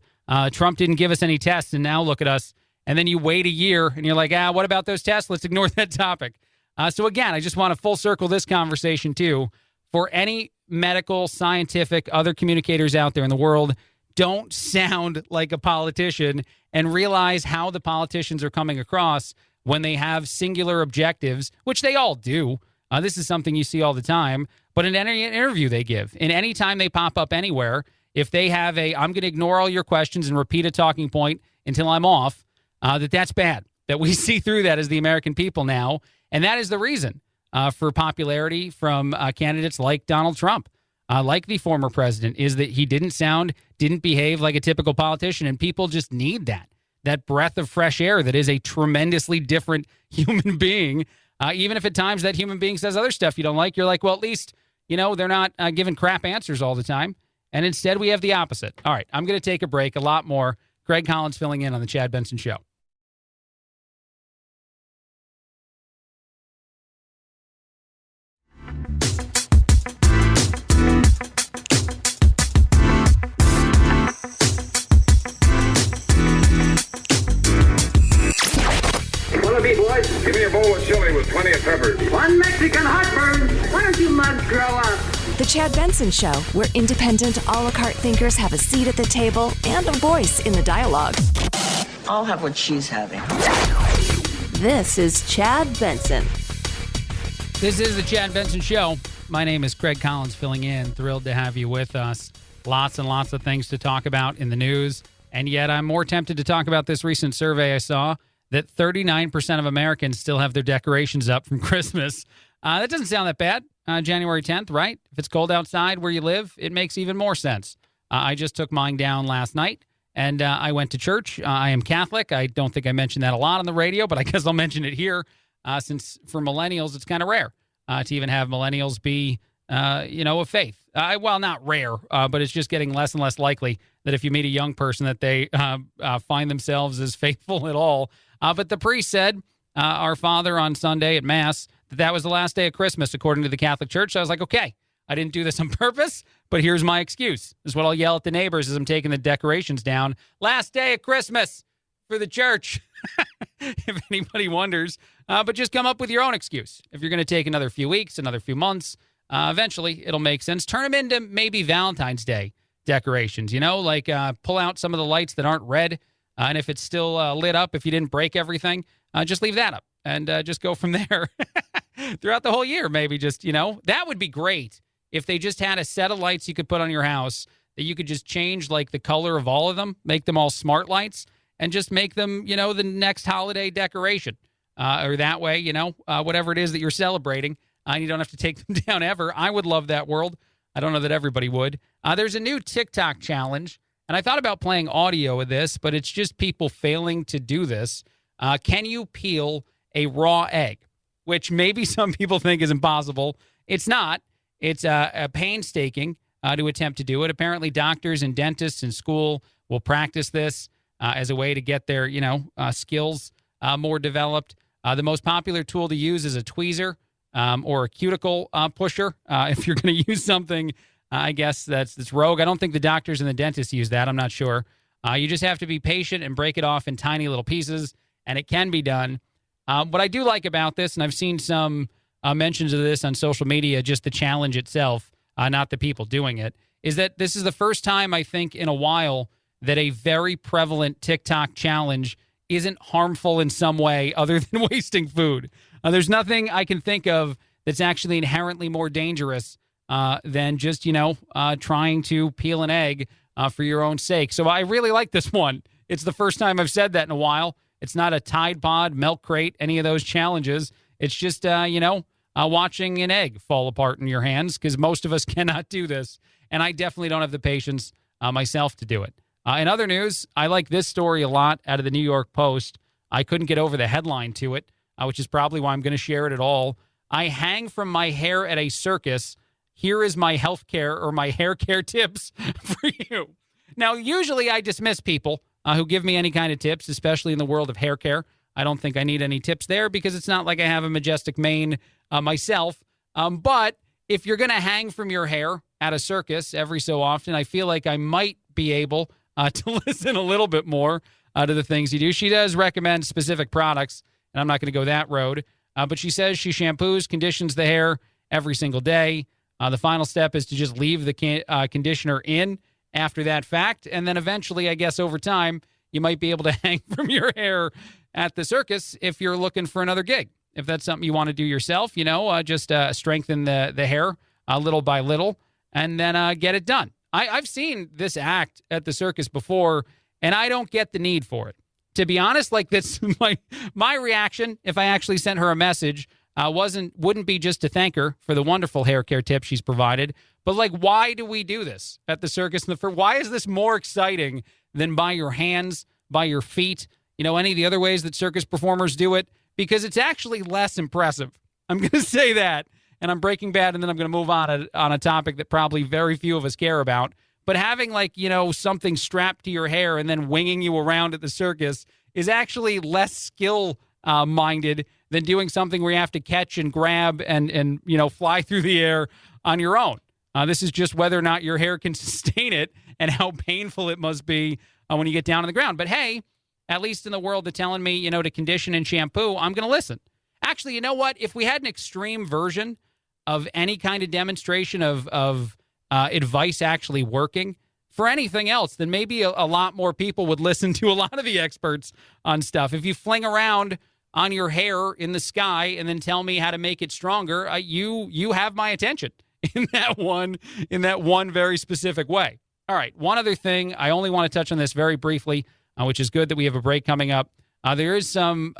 Trump didn't give us any tests, and now look at us. And then you wait a year, and you're like, what about those tests? Let's ignore that topic. So again, I just want to full circle this conversation too. For any medical, scientific, other communicators out there in the world, don't sound like a politician and realize how the politicians are coming across when they have singular objectives, which they all do. This is something you see all the time. But in any interview they give, in any time they pop up anywhere, if they have I'm going to ignore all your questions and repeat a talking point until I'm off, that's bad. That we see through that as the American people now. And that is the reason for popularity from candidates like Donald Trump, like the former president, is that he didn't behave like a typical politician. And people just need that breath of fresh air that is a tremendously different human being. Even if at times that human being says other stuff you don't like, you're like, well, at least, they're not giving crap answers all the time. And instead we have the opposite. All right, I'm going to take a break. A lot more. Greg Collins filling in on the Chad Benson Show. Boys, give me a bowl of chili with plenty of peppers. One Mexican heartburn. Why don't you mugs grow up? The Chad Benson Show, where independent, a la carte thinkers have a seat at the table and a voice in the dialogue. I'll have what she's having. This is Chad Benson. This is the Chad Benson Show. My name is Craig Collins filling in. Thrilled to have you with us. Lots and lots of things to talk about in the news. And yet I'm more tempted to talk about this recent survey I saw that 39% of Americans still have their decorations up from Christmas. That doesn't sound that bad. January 10th, right? If it's cold outside where you live, it makes even more sense. I just took mine down last night, and I went to church. I am Catholic. I don't think I mentioned that a lot on the radio, but I guess I'll mention it here, since for millennials, it's kind of rare to even have millennials be, of faith. Well, not rare, but it's just getting less and less likely that if you meet a young person that they find themselves as faithful at all. But the priest said, our Father on Sunday at Mass, that was the last day of Christmas, according to the Catholic Church. So I was like, okay, I didn't do this on purpose, but here's my excuse. This is what I'll yell at the neighbors as I'm taking the decorations down. Last day of Christmas for the church, if anybody wonders. But just come up with your own excuse. If you're going to take another few weeks, another few months, eventually it'll make sense. Turn them into maybe Valentine's Day decorations, like pull out some of the lights that aren't red. And if it's still lit up, if you didn't break everything, just leave that up and just go from there throughout the whole year. Maybe just, that would be great if they just had a set of lights you could put on your house that you could just change like the color of all of them, make them all smart lights and just make them, the next holiday decoration or that way, whatever it is that you're celebrating. You don't have to take them down ever. I would love that world. I don't know that everybody would. There's a new TikTok challenge. And I thought about playing audio of this, but it's just people failing to do this. Can you peel a raw egg? Which maybe some people think is impossible. It's not. It's a painstaking to attempt to do it. Apparently, doctors and dentists in school will practice this as a way to get their, skills more developed. The most popular tool to use is a tweezer or a cuticle pusher. If you're going to use something, I guess that's rogue. I don't think the doctors and the dentists use that. I'm not sure. You just have to be patient and break it off in tiny little pieces, and it can be done. What I do like about this, and I've seen some mentions of this on social media, just the challenge itself, not the people doing it, is that this is the first time, I think, in a while that a very prevalent TikTok challenge isn't harmful in some way other than wasting food. There's nothing I can think of that's actually inherently more dangerous than just, trying to peel an egg for your own sake. So I really like this one. It's the first time I've said that in a while. It's not a Tide Pod, Milk Crate, any of those challenges. It's just, watching an egg fall apart in your hands, because most of us cannot do this. And I definitely don't have the patience myself to do it. In other news, I like this story a lot out of the New York Post. I couldn't get over the headline to it, which is probably why I'm going to share it at all. I hang from my hair at a circus. Here is my health care or my hair care tips for you. Now, usually I dismiss people who give me any kind of tips, especially in the world of hair care. I don't think I need any tips there because it's not like I have a majestic mane myself. But if you're going to hang from your hair at a circus every so often, I feel like I might be able to listen a little bit more to the things you do. She does recommend specific products, and I'm not going to go that road. But she says she shampoos, conditions the hair every single day. The final step is to just leave the conditioner in after that fact. And then eventually, I guess over time, you might be able to hang from your hair at the circus if you're looking for another gig. If that's something you want to do yourself, just strengthen the hair little by little and then get it done. I've seen this act at the circus before, and I don't get the need for it. To be honest, like this, my reaction, if I actually sent her a message, wouldn't be just to thank her for the wonderful hair care tip she's provided, but like, why do we do this at the circus? Why is this more exciting than by your hands, by your feet, any of the other ways that circus performers do it? Because it's actually less impressive. I'm going to say that. And I'm Breaking Bad, and then I'm going to move on a topic that probably very few of us care about. But having, something strapped to your hair and then winging you around at the circus is actually less skill-minded than doing something where you have to catch and grab and fly through the air on your own. This is just whether or not your hair can sustain it and how painful it must be when you get down on the ground. But, hey, at least in the world of telling me, to condition and shampoo, I'm going to listen. Actually, you know what? If we had an extreme version of any kind of demonstration of advice actually working for anything else, then maybe a lot more people would listen to a lot of the experts on stuff. If you fling around on your hair in the sky and then tell me how to make it stronger, you have my attention in that one very specific way. All right, one other thing. I only want to touch on this very briefly, which is good that we have a break coming up. There is some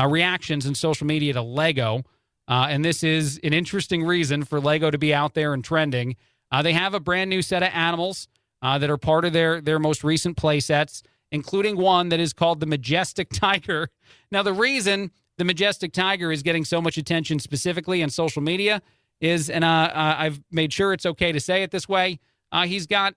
reactions in social media to Lego. And this is an interesting reason for Lego to be out there and trending. They have a brand new set of animals that are part of their most recent play sets, including one that is called the Majestic Tiger. Now, the reason the Majestic Tiger is getting so much attention specifically on social media is, and I've made sure it's okay to say it this way, he's got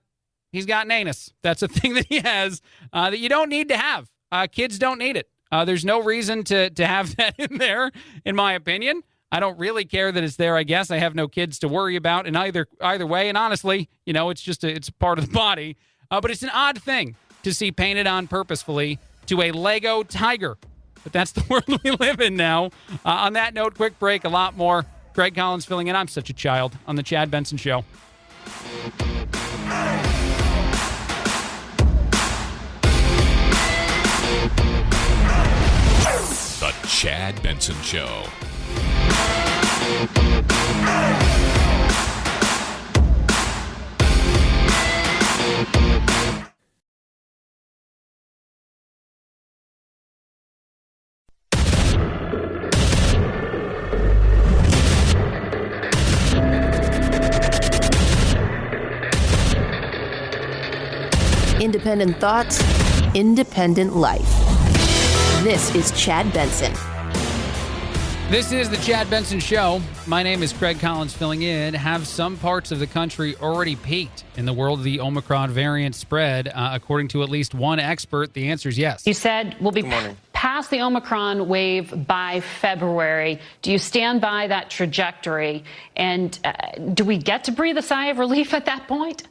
an anus. That's a thing that he has that you don't need to have. Kids don't need it. There's no reason to have that in there, in my opinion. I don't really care that it's there, I guess. I have no kids to worry about in either way. And honestly, it's part of the body. But it's an odd thing to see painted on purposefully to a Lego tiger. But that's the world we live in now. On that note, quick break, a lot more. Greg Collins filling in. I'm such a child on the Chad Benson Show. The Chad Benson Show. Independent thoughts, independent life. This is Chad Benson. This is the Chad Benson Show. My name is Craig Collins filling in. Have some parts of the country already peaked in the world of the Omicron variant spread? According to at least one expert, the answer is yes. You said we'll be past the Omicron wave by February. Do you stand by that trajectory? And do we get to breathe a sigh of relief at that point?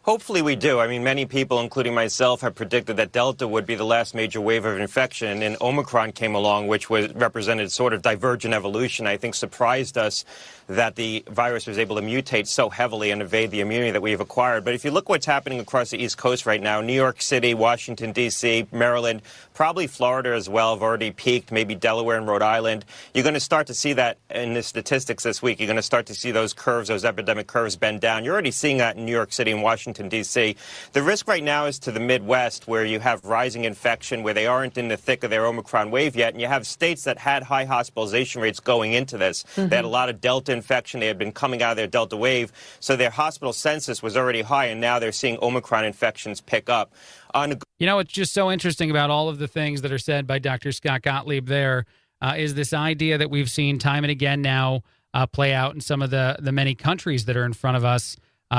Hopefully we do. I mean, many people, including myself, have predicted that Delta would be the last major wave of infection, and Omicron came along, which represented sort of divergent evolution. I think surprised us that the virus was able to mutate so heavily and evade the immunity that we've acquired. But if you look what's happening across the East Coast right now, New York City, Washington, D.C., Maryland, probably Florida as well have already peaked, maybe Delaware and Rhode Island. You're going to start to see that in the statistics this week. You're going to start to see those curves, those epidemic curves bend down. You're already seeing that in New York City and Washington, D.C. The risk right now is to the Midwest, where you have rising infection, where they aren't in the thick of their Omicron wave yet, and you have states that had high hospitalization rates going into this. Mm-hmm. They had a lot of Delta infection. They had been coming out of their Delta wave, so their hospital census was already high, and now they're seeing Omicron infections pick up. You know, what's just so interesting about all of the things that are said by Dr. Scott Gottlieb there is this idea that we've seen time and again now play out in some of the many countries that are in front of us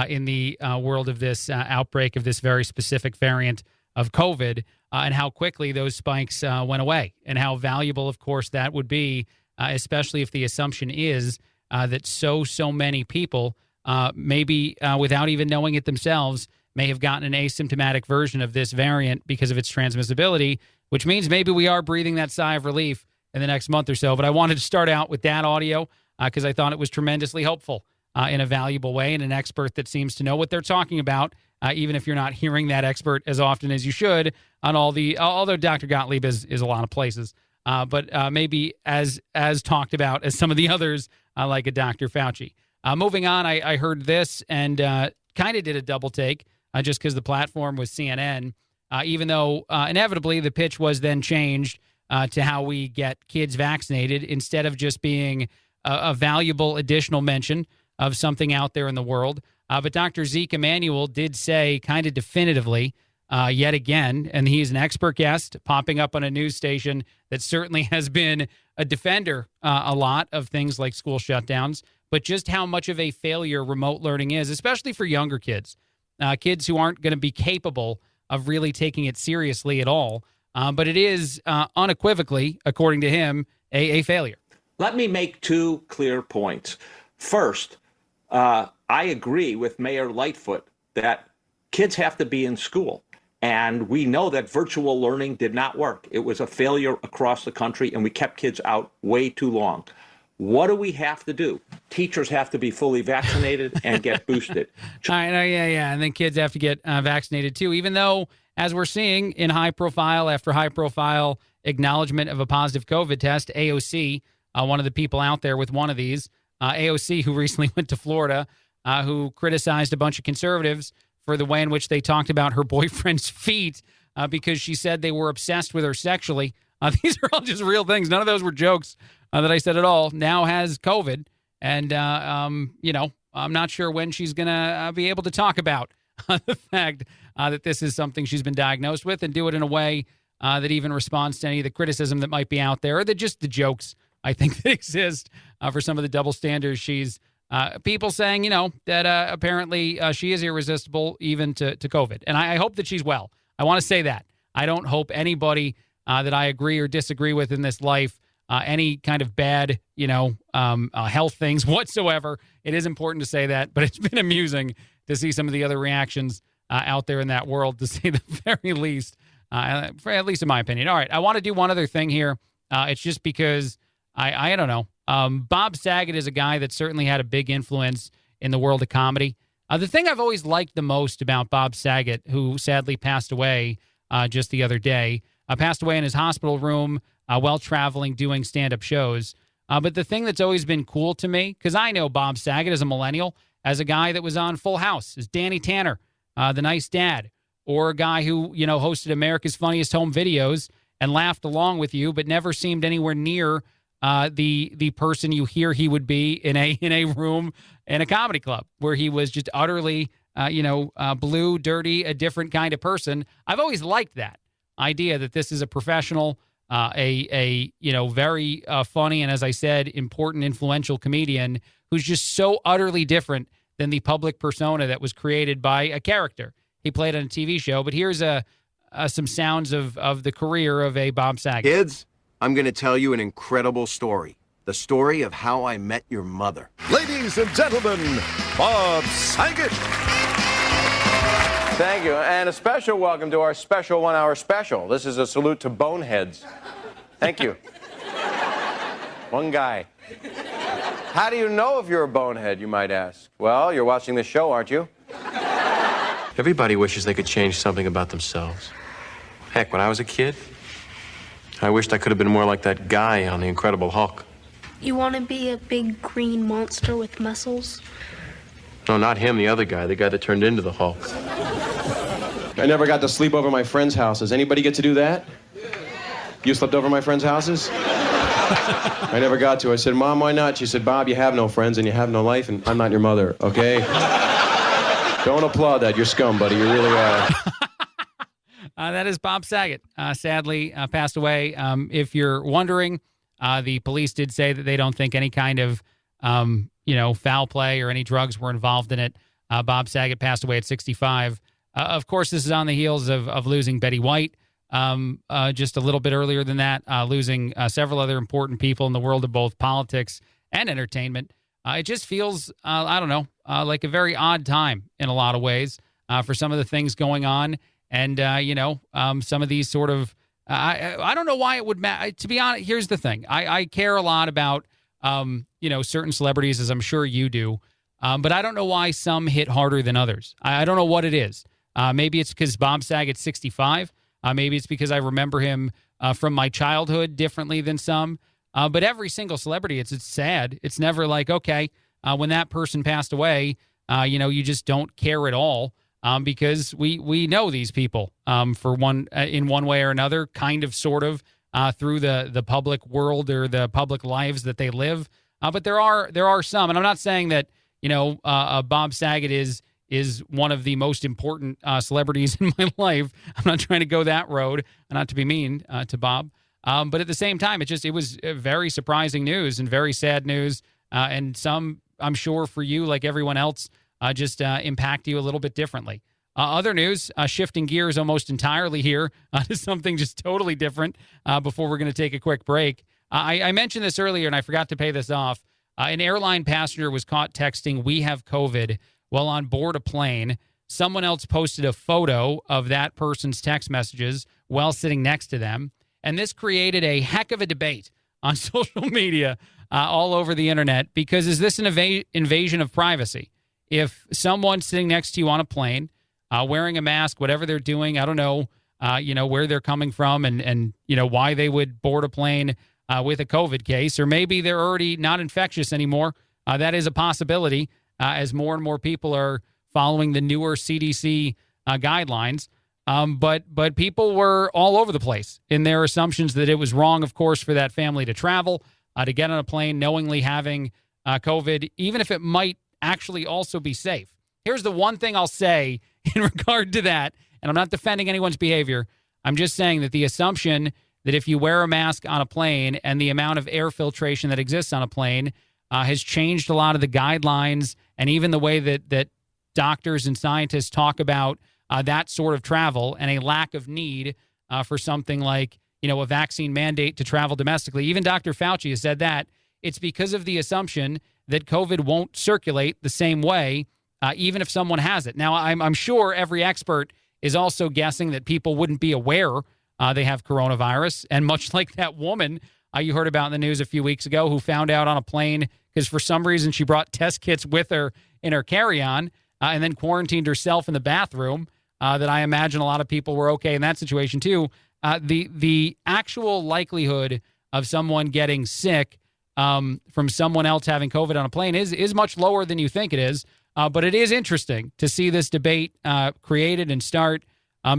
in the world of this outbreak of this very specific variant of COVID, and how quickly those spikes went away, and how valuable, of course, that would be, especially if the assumption is that so many people, maybe without even knowing it themselves, may have gotten an asymptomatic version of this variant because of its transmissibility, which means maybe we are breathing that sigh of relief in the next month or so. But I wanted to start out with that audio because I thought it was tremendously helpful in a valuable way, and an expert that seems to know what they're talking about, even if you're not hearing that expert as often as you should on all the, although Dr. Gottlieb is a lot of places, but maybe as talked about as some of the others, like a Dr. Fauci. Moving on, I heard this and kind of did a double take just because the platform was CNN, even though inevitably the pitch was then changed to how we get kids vaccinated instead of just being a valuable additional mention of something out there in the world. But Dr. Zeke Emanuel did say kind of definitively yet again, and he's an expert guest popping up on a news station that certainly has been a defender a lot of things like school shutdowns, but just how much of a failure remote learning is, especially for younger kids, kids who aren't going to be capable of really taking it seriously at all. But it is unequivocally, according to him, a failure. Let me make two clear points. First, I agree with Mayor Lightfoot that kids have to be in school. And we know that virtual learning did not work. It was a failure across the country, and we kept kids out way too long. What do we have to do? Teachers have to be fully vaccinated and get boosted. I know, yeah. And then kids have to get vaccinated too, even though, as we're seeing in high profile after high profile acknowledgement of a positive COVID test, AOC, one of the people out there with one of these, AOC, who recently went to Florida, who criticized a bunch of conservatives for the way in which they talked about her boyfriend's feet because she said they were obsessed with her sexually. These are all just real things. None of those were jokes that I said at all. Now has COVID. And, I'm not sure when she's going to be able to talk about the fact that this is something she's been diagnosed with and do it in a way that even responds to any of the criticism that might be out there, or just the jokes, I think, that exist for some of the double standards she's people saying, that apparently she is irresistible even to COVID. And I hope that she's well. I want to say that. I don't hope anybody that I agree or disagree with in this life, any kind of bad, health things whatsoever. It is important to say that, but it's been amusing to see some of the other reactions out there in that world, to say the very least, at least in my opinion. All right, I want to do one other thing here. It's just because I don't know. Bob Saget is a guy that certainly had a big influence in the world of comedy. The thing I've always liked the most about Bob Saget, who sadly passed away just the other day, passed away in his hospital room while traveling doing stand-up shows. But the thing that's always been cool to me, because I know Bob Saget as a millennial, as a guy that was on Full House, as Danny Tanner, the nice dad, or a guy who, hosted America's Funniest Home Videos and laughed along with you, but never seemed anywhere near the person you hear he would be in a room in a comedy club, where he was just utterly, blue, dirty, a different kind of person. I've always liked that idea that this is a professional a very funny and, as I said, important, influential comedian who's just so utterly different than the public persona that was created by a character he played on a TV show. But here's some sounds of the career of a Bob Saget. Kids, I'm going to tell you an incredible story. The story of how I met your mother. Ladies and gentlemen, Bob Saget. Thank you, and a special welcome to our special 1 hour special. This is a salute to boneheads. Thank you. One guy. How do you know if you're a bonehead, you might ask? Well, you're watching this show, aren't you? Everybody wishes they could change something about themselves. Heck, when I was a kid, I wished I could have been more like that guy on The Incredible Hulk. You want to be a big green monster with muscles? No, not him, the other guy, the guy that turned into the Hulk. I never got to sleep over my friends' houses. Anybody get to do that? You slept over my friends' houses? I never got to. I said, Mom, why not? She said, Bob, you have no friends and you have no life, and I'm not your mother, okay? Don't applaud that. You're scum, buddy. You really are. That is Bob Saget. Sadly, passed away. If you're wondering, the police did say that they don't think any kind of, foul play or any drugs were involved in it. Bob Saget passed away at 65. Of course, this is on the heels of losing Betty White just a little bit earlier than that, losing several other important people in the world of both politics and entertainment. It just feels, like a very odd time in a lot of ways for some of the things going on. And, some of these sort of, I don't know why it would matter. To be honest, here's the thing. I care a lot about, certain celebrities, as I'm sure you do. But I don't know why some hit harder than others. I don't know what it is. Maybe it's because Bob Saget's 65. Maybe it's because I remember him from my childhood differently than some. But every single celebrity, it's sad. It's never like, okay, when that person passed away, you just don't care at all because we know these people for in one way or another, kind of, sort of, through the public world or the public lives that they live. But there are some, and I'm not saying that Bob Saget is one of the most important celebrities in my life. I'm not trying to go that road, not to be mean to Bob. But at the same time, it was very surprising news and very sad news. And some, I'm sure for you, like everyone else, just impact you a little bit differently. Other news, shifting gears almost entirely here to something just totally different before we're going to take a quick break. I mentioned this earlier, and I forgot to pay this off. An airline passenger was caught texting, "We have COVID," while on board a plane. Someone else posted a photo of that person's text messages while sitting next to them. And this created a heck of a debate on social media all over the internet, because is this an invasion of privacy? If someone's sitting next to you on a plane, wearing a mask, whatever they're doing, I don't know, where they're coming from and why they would board a plane with a COVID case, or maybe they're already not infectious anymore. That is a possibility as more and more people are following the newer CDC guidelines. But people were all over the place in their assumptions that it was wrong, of course, for that family to travel, to get on a plane knowingly having COVID, even if it might actually also be safe. Here's the one thing I'll say in regard to that, and I'm not defending anyone's behavior. I'm just saying that the assumption that if you wear a mask on a plane and the amount of air filtration that exists on a plane has changed a lot of the guidelines and even the way that doctors and scientists talk about that sort of travel, and a lack of need for something like, a vaccine mandate to travel domestically. Even Dr. Fauci has said that. It's because of the assumption that COVID won't circulate the same way, even if someone has it. Now, I'm sure every expert is also guessing that people wouldn't be aware they have coronavirus. And much like that woman you heard about in the news a few weeks ago who found out on a plane because for some reason she brought test kits with her in her carry-on and then quarantined herself in the bathroom, that I imagine a lot of people were okay in that situation too. The actual likelihood of someone getting sick from someone else having COVID on a plane is much lower than you think it is. But it is interesting to see this debate created and start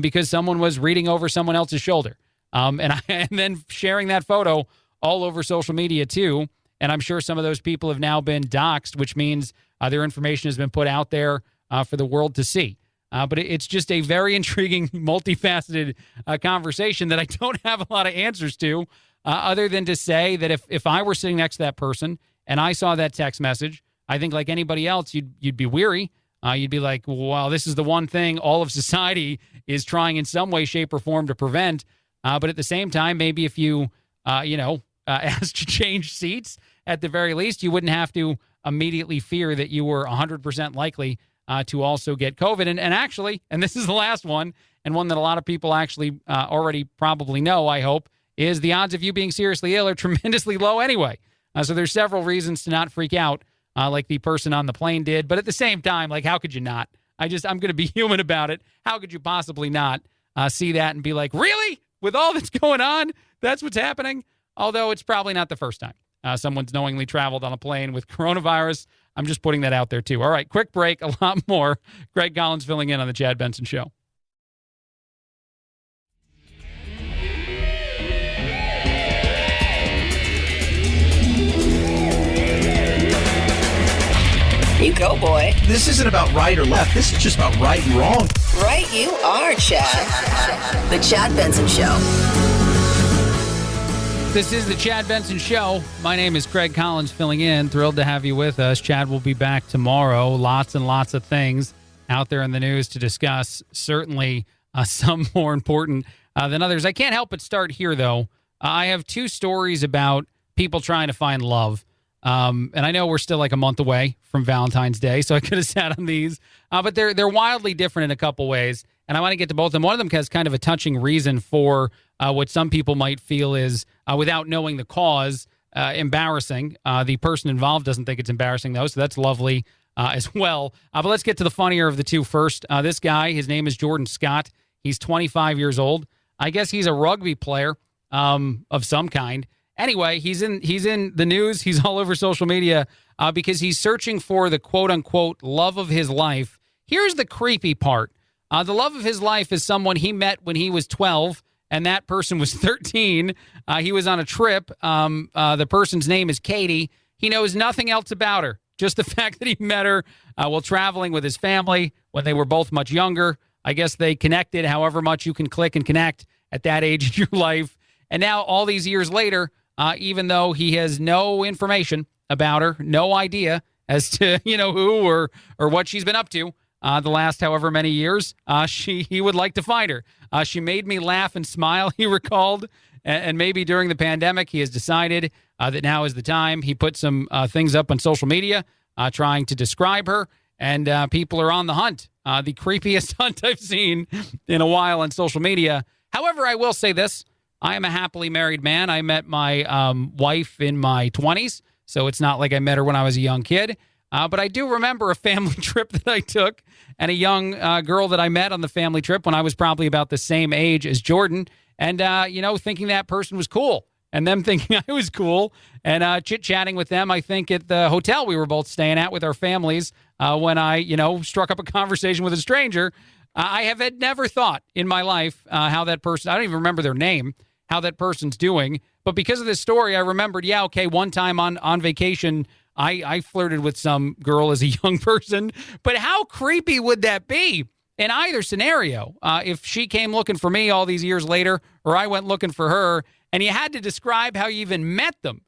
because someone was reading over someone else's shoulder and then sharing that photo all over social media too. And I'm sure some of those people have now been doxxed, which means their information has been put out there for the world to see. But it's just a very intriguing, multifaceted conversation that I don't have a lot of answers to, other than to say that if I were sitting next to that person and I saw that text message, I think like anybody else, you'd be weary. You'd be like, well, this is the one thing all of society is trying in some way, shape, or form to prevent. But at the same time, maybe if you, asked to change seats, at the very least, you wouldn't have to immediately fear that you were 100% likely to also get COVID. And actually, and this is the last one, and one that a lot of people actually already probably know, I hope, is the odds of you being seriously ill are tremendously low anyway. So there's several reasons to not freak out like the person on the plane did. But at the same time, like, how could you not? I'm going to be human about it. How could you possibly not see that and be like, really? With all that's going on, that's what's happening? Although it's probably not the first time someone's knowingly traveled on a plane with coronavirus. I'm just putting that out there, too. All right, quick break, a lot more. Greg Collins filling in on the Chad Benson Show. You go, boy. This isn't about right or left. This is just about right and wrong. Right you are, Chad. The Chad Benson Show. This is the Chad Benson Show. My name is Craig Collins filling in. Thrilled to have you with us. Chad will be back tomorrow. Lots and lots of things out there in the news to discuss. Certainly some more important than others. I can't help but start here, though. I have two stories about people trying to find love. And I know we're still like a month away from Valentine's Day, so I could have sat on these. But they're wildly different in a couple ways, and I want to get to both of them. One of them has kind of a touching reason for what some people might feel is, without knowing the cause, embarrassing. The person involved doesn't think it's embarrassing, though, so that's lovely as well. But let's get to the funnier of the two first. This guy, his name is Jordan Scott. He's 25 years old. I guess he's a rugby player of some kind. Anyway, he's in the news. He's all over social media because he's searching for the quote-unquote love of his life. Here's the creepy part. The love of his life is someone he met when he was 12, and that person was 13. He was on a trip. The person's name is Katie. He knows nothing else about her, just the fact that he met her while traveling with his family when they were both much younger. I guess they connected however much you can click and connect at that age in your life. And now, all these years later, even though he has no information about her, no idea as to, who or what she's been up to the last however many years, he would like to find her. She made me laugh and smile, he recalled. And maybe during the pandemic, he has decided that now is the time. He put some things up on social media trying to describe her, and people are on the hunt. The creepiest hunt I've seen in a while on social media. However, I will say this. I am a happily married man. I met my wife in my 20s, so it's not like I met her when I was a young kid. But I do remember a family trip that I took and a young girl that I met on the family trip when I was probably about the same age as Jordan. And, thinking that person was cool and them thinking I was cool and chit-chatting with them, I think, at the hotel we were both staying at with our families when I, struck up a conversation with a stranger. I had never thought in my life how that person, I don't even remember their name, how that person's doing. But because of this story, I remembered, one time on vacation, I flirted with some girl as a young person. But how creepy would that be in either scenario? If she came looking for me all these years later, or I went looking for her, and you had to describe how you even met them.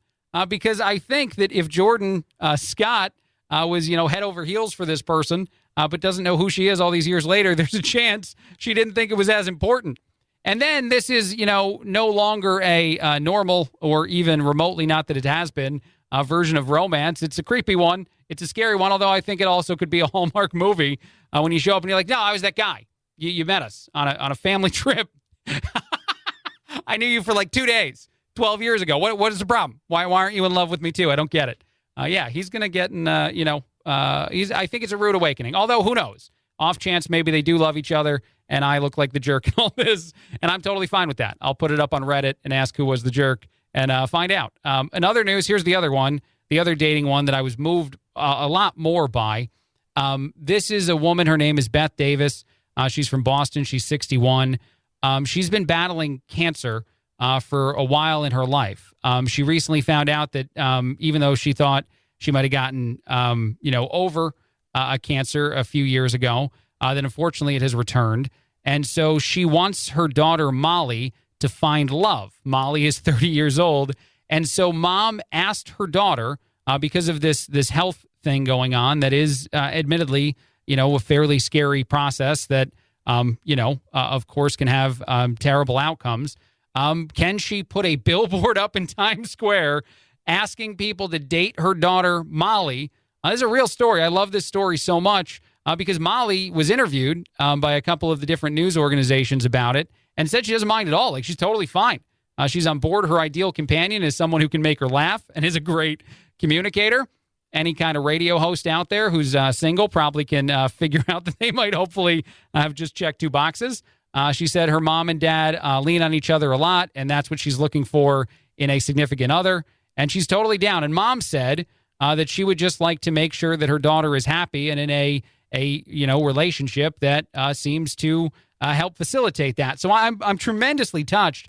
Because I think that if Jordan Scott was, head over heels for this person, but doesn't know who she is all these years later, there's a chance she didn't think it was as important. And then this is, no longer a normal or even remotely, not that it has been, version of romance. It's a creepy one. It's a scary one, although I think it also could be a Hallmark movie when you show up and you're like, no, I was that guy. You met us on a family trip. I knew you for like 2 days, 12 years ago. What is the problem? Why aren't you in love with me too? I don't get it. He's going to get in, I think it's a rude awakening. Although, who knows? Off chance, maybe they do love each other, and I look like the jerk in all this, and I'm totally fine with that. I'll put it up on Reddit and ask who was the jerk and find out. In other news, here's the other one, the other dating one that I was moved a lot more by. This is a woman. Her name is Beth Davis. She's from Boston. She's 61. She's been battling cancer for a while in her life. She recently found out that even though she thought she might have gotten, over a cancer a few years ago, then unfortunately it has returned. And so she wants her daughter, Molly, to find love. Molly is 30 years old. And so mom asked her daughter, because of this health thing going on that is admittedly, a fairly scary process that, of course, can have terrible outcomes. Can she put a billboard up in Times Square asking people to date her daughter, Molly? This is a real story. I love this story so much because Molly was interviewed by a couple of the different news organizations about it and said she doesn't mind at all. Like, she's totally fine. She's on board. Her ideal companion is someone who can make her laugh and is a great communicator. Any kind of radio host out there who's single probably can figure out that they might hopefully have just checked 2 boxes. She said her mom and dad lean on each other a lot, and that's what she's looking for in a significant other. And she's totally down. And mom said that she would just like to make sure that her daughter is happy and in a relationship that seems to help facilitate that. So I'm tremendously touched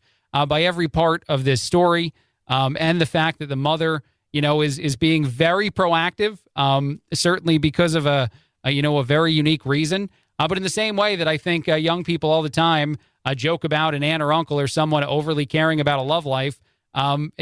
by every part of this story, and the fact that the mother, is being very proactive, certainly because of a very unique reason. But in the same way that I think young people all the time joke about an aunt or uncle or someone overly caring about a love life, and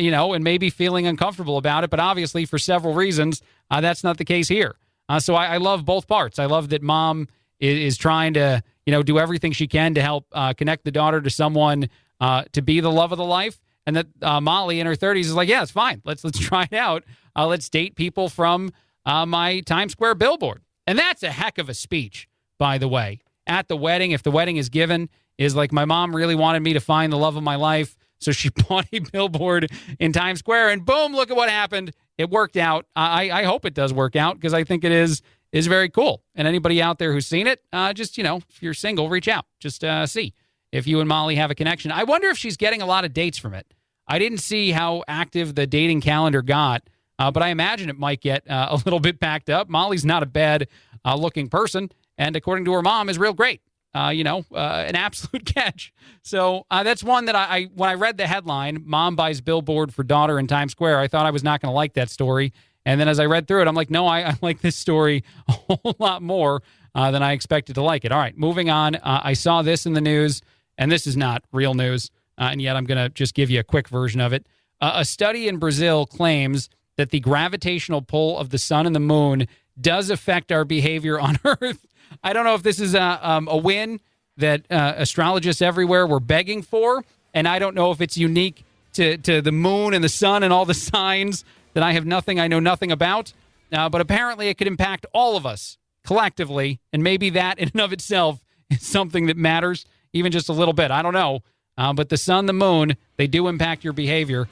maybe feeling uncomfortable about it. But obviously, for several reasons, that's not the case here. So I love both parts. I love that mom is trying to, do everything she can to help connect the daughter to someone to be the love of the life. And that Molly in her 30s is like, yeah, it's fine. Let's try it out. Let's date people from my Times Square billboard. And that's a heck of a speech, by the way. At the wedding, if the wedding is given, is like, my mom really wanted me to find the love of my life, so she bought a billboard in Times Square, and boom, look at what happened. It worked out. I hope it does work out, because I think it is very cool. And anybody out there who's seen it, just, if you're single, reach out. Just see if you and Molly have a connection. I wonder if she's getting a lot of dates from it. I didn't see how active the dating calendar got, but I imagine it might get a little bit backed up. Molly's not a bad looking person, and according to her mom, is real great. An absolute catch. So that's one that I when I read the headline, mom buys billboard for daughter in Times Square, I thought I was not going to like that story. And then as I read through it, I'm like, no, I like this story a whole lot more than I expected to like it. All right, moving on. I saw this in the news, and this is not real news, and yet I'm going to just give you a quick version of it. A study in Brazil claims that the gravitational pull of the sun and the moon does affect our behavior on Earth. I don't know if this is a win that astrologists everywhere were begging for, and I don't know if it's unique to the moon and the sun and all the signs that I know nothing about, but apparently it could impact all of us collectively, and maybe that in and of itself is something that matters, even just a little bit. I don't know, but the sun, the moon, they do impact your behavior,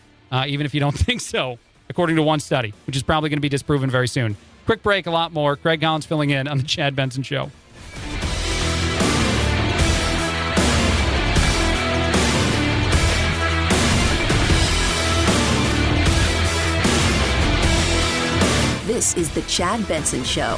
even if you don't think so, according to one study, which is probably going to be disproven very soon. Quick break, a lot more. Craig Collins filling in on the Chad Benson Show. This is the Chad Benson Show.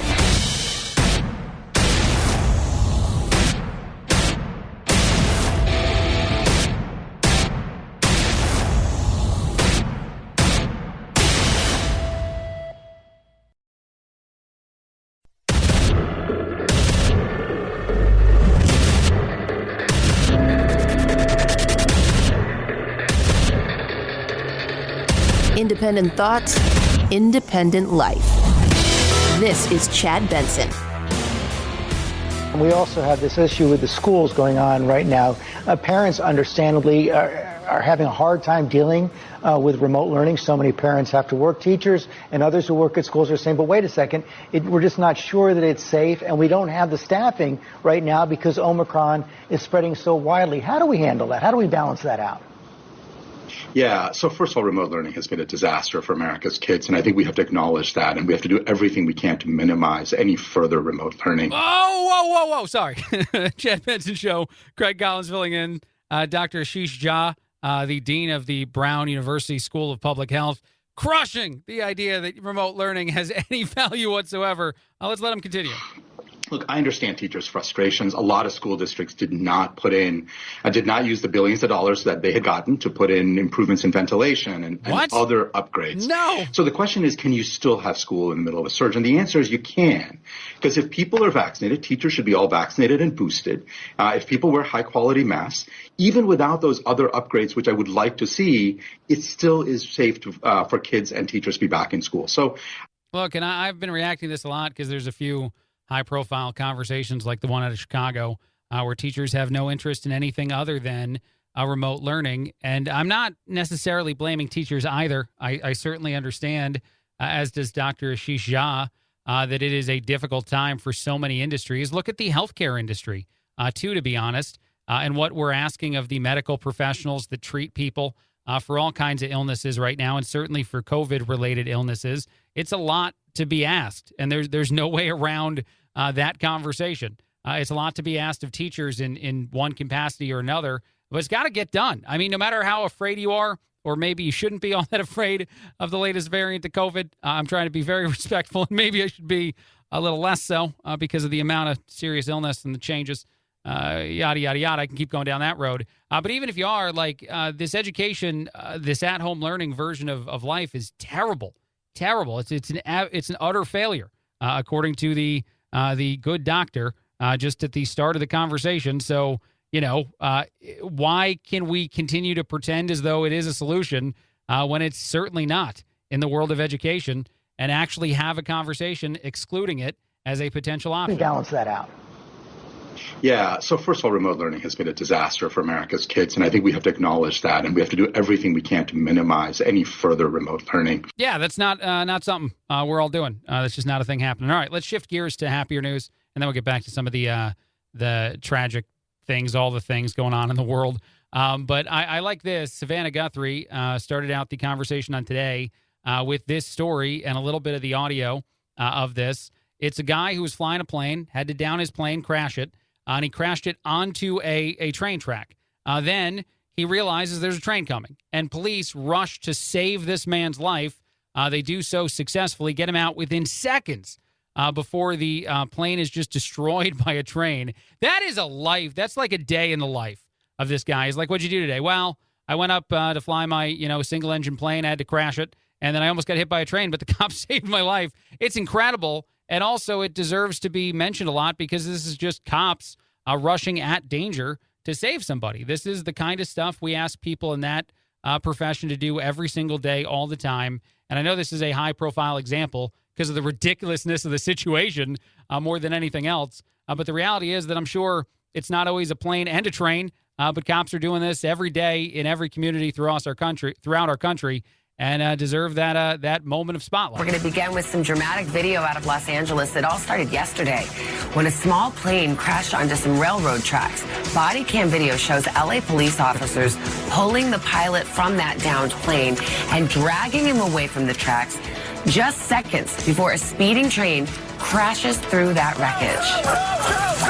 Independent thoughts, independent life. This is Chad Benson. We also have this issue with the schools going on right now. Parents, understandably, are having a hard time dealing with remote learning. So many parents have to work. Teachers and others who work at schools are saying, but wait a second, we're just not sure that it's safe, and we don't have the staffing right now because Omicron is spreading so widely. How do we handle that? How do we balance that out? Yeah. So first of all, remote learning has been a disaster for America's kids, and I think we have to acknowledge that, and we have to do everything we can to minimize any further remote learning. Whoa. Sorry. Chad Benson Show. Craig Collins filling in. Dr. Ashish Jha, the dean of the Brown University School of Public Health, crushing the idea that remote learning has any value whatsoever. Let's let him continue. Look, I understand teachers' frustrations. A lot of school districts did not use the billions of dollars that they had gotten to put in improvements in ventilation and other upgrades. No. So the question is, can you still have school in the middle of a surge? And the answer is you can. Because if people are vaccinated, teachers should be all vaccinated and boosted. If people wear high-quality masks, even without those other upgrades, which I would like to see, it still is safe for kids and teachers to be back in school. So, look, and I've been reacting to this a lot because there's a few high-profile conversations like the one out of Chicago where teachers have no interest in anything other than remote learning. And I'm not necessarily blaming teachers either. I certainly understand, as does Dr. Ashish Jha, that it is a difficult time for so many industries. Look at the healthcare industry, too, to be honest, and what we're asking of the medical professionals that treat people for all kinds of illnesses right now, and certainly for COVID-related illnesses. It's a lot to be asked, and there's no way around that conversation. It's a lot to be asked of teachers in one capacity or another, but it's got to get done. I mean, no matter how afraid you are, or maybe you shouldn't be all that afraid of the latest variant of COVID, I'm trying to be very respectful, and maybe I should be a little less so because of the amount of serious illness and the changes, yada, yada, yada. I can keep going down that road. But even if you are, like, this education, this at-home learning version of life is terrible. Terrible. It's an utter failure, according to the good doctor just at the start of the conversation. So, why can we continue to pretend as though it is a solution when it's certainly not in the world of education, and actually have a conversation excluding it as a potential option? Balance that out. Yeah. So first of all, remote learning has been a disaster for America's kids. And I think we have to acknowledge that. And we have to do everything we can to minimize any further remote learning. Yeah, that's not something we're all doing. That's just not a thing happening. All right, let's shift gears to happier news. And then we'll get back to some of the tragic things, all the things going on in the world. But I like this. Savannah Guthrie started out the conversation on Today with this story and a little bit of the audio of this. It's a guy who was flying a plane, had to down his plane, crash it, and he crashed it onto a train track. Then he realizes there's a train coming, and police rush to save this man's life. They do so successfully, get him out within seconds before the plane is just destroyed by a train. That is a life. That's like a day in the life of this guy. He's like, what'd you do today? Well, I went up to fly my single-engine plane. I had to crash it, and then I almost got hit by a train, but the cops saved my life. It's incredible. And also, it deserves to be mentioned a lot because this is just cops rushing at danger to save somebody. This is the kind of stuff we ask people in that profession to do every single day, all the time. And I know this is a high-profile example because of the ridiculousness of the situation more than anything else. But the reality is that I'm sure it's not always a plane and a train, but cops are doing this every day in every community throughout our country. And deserve that moment of spotlight. We're going to begin with some dramatic video out of Los Angeles. It all started yesterday when a small plane crashed onto some railroad tracks. Body cam video shows LA police officers pulling the pilot from that downed plane and dragging him away from the tracks just seconds before a speeding train crashes through that wreckage.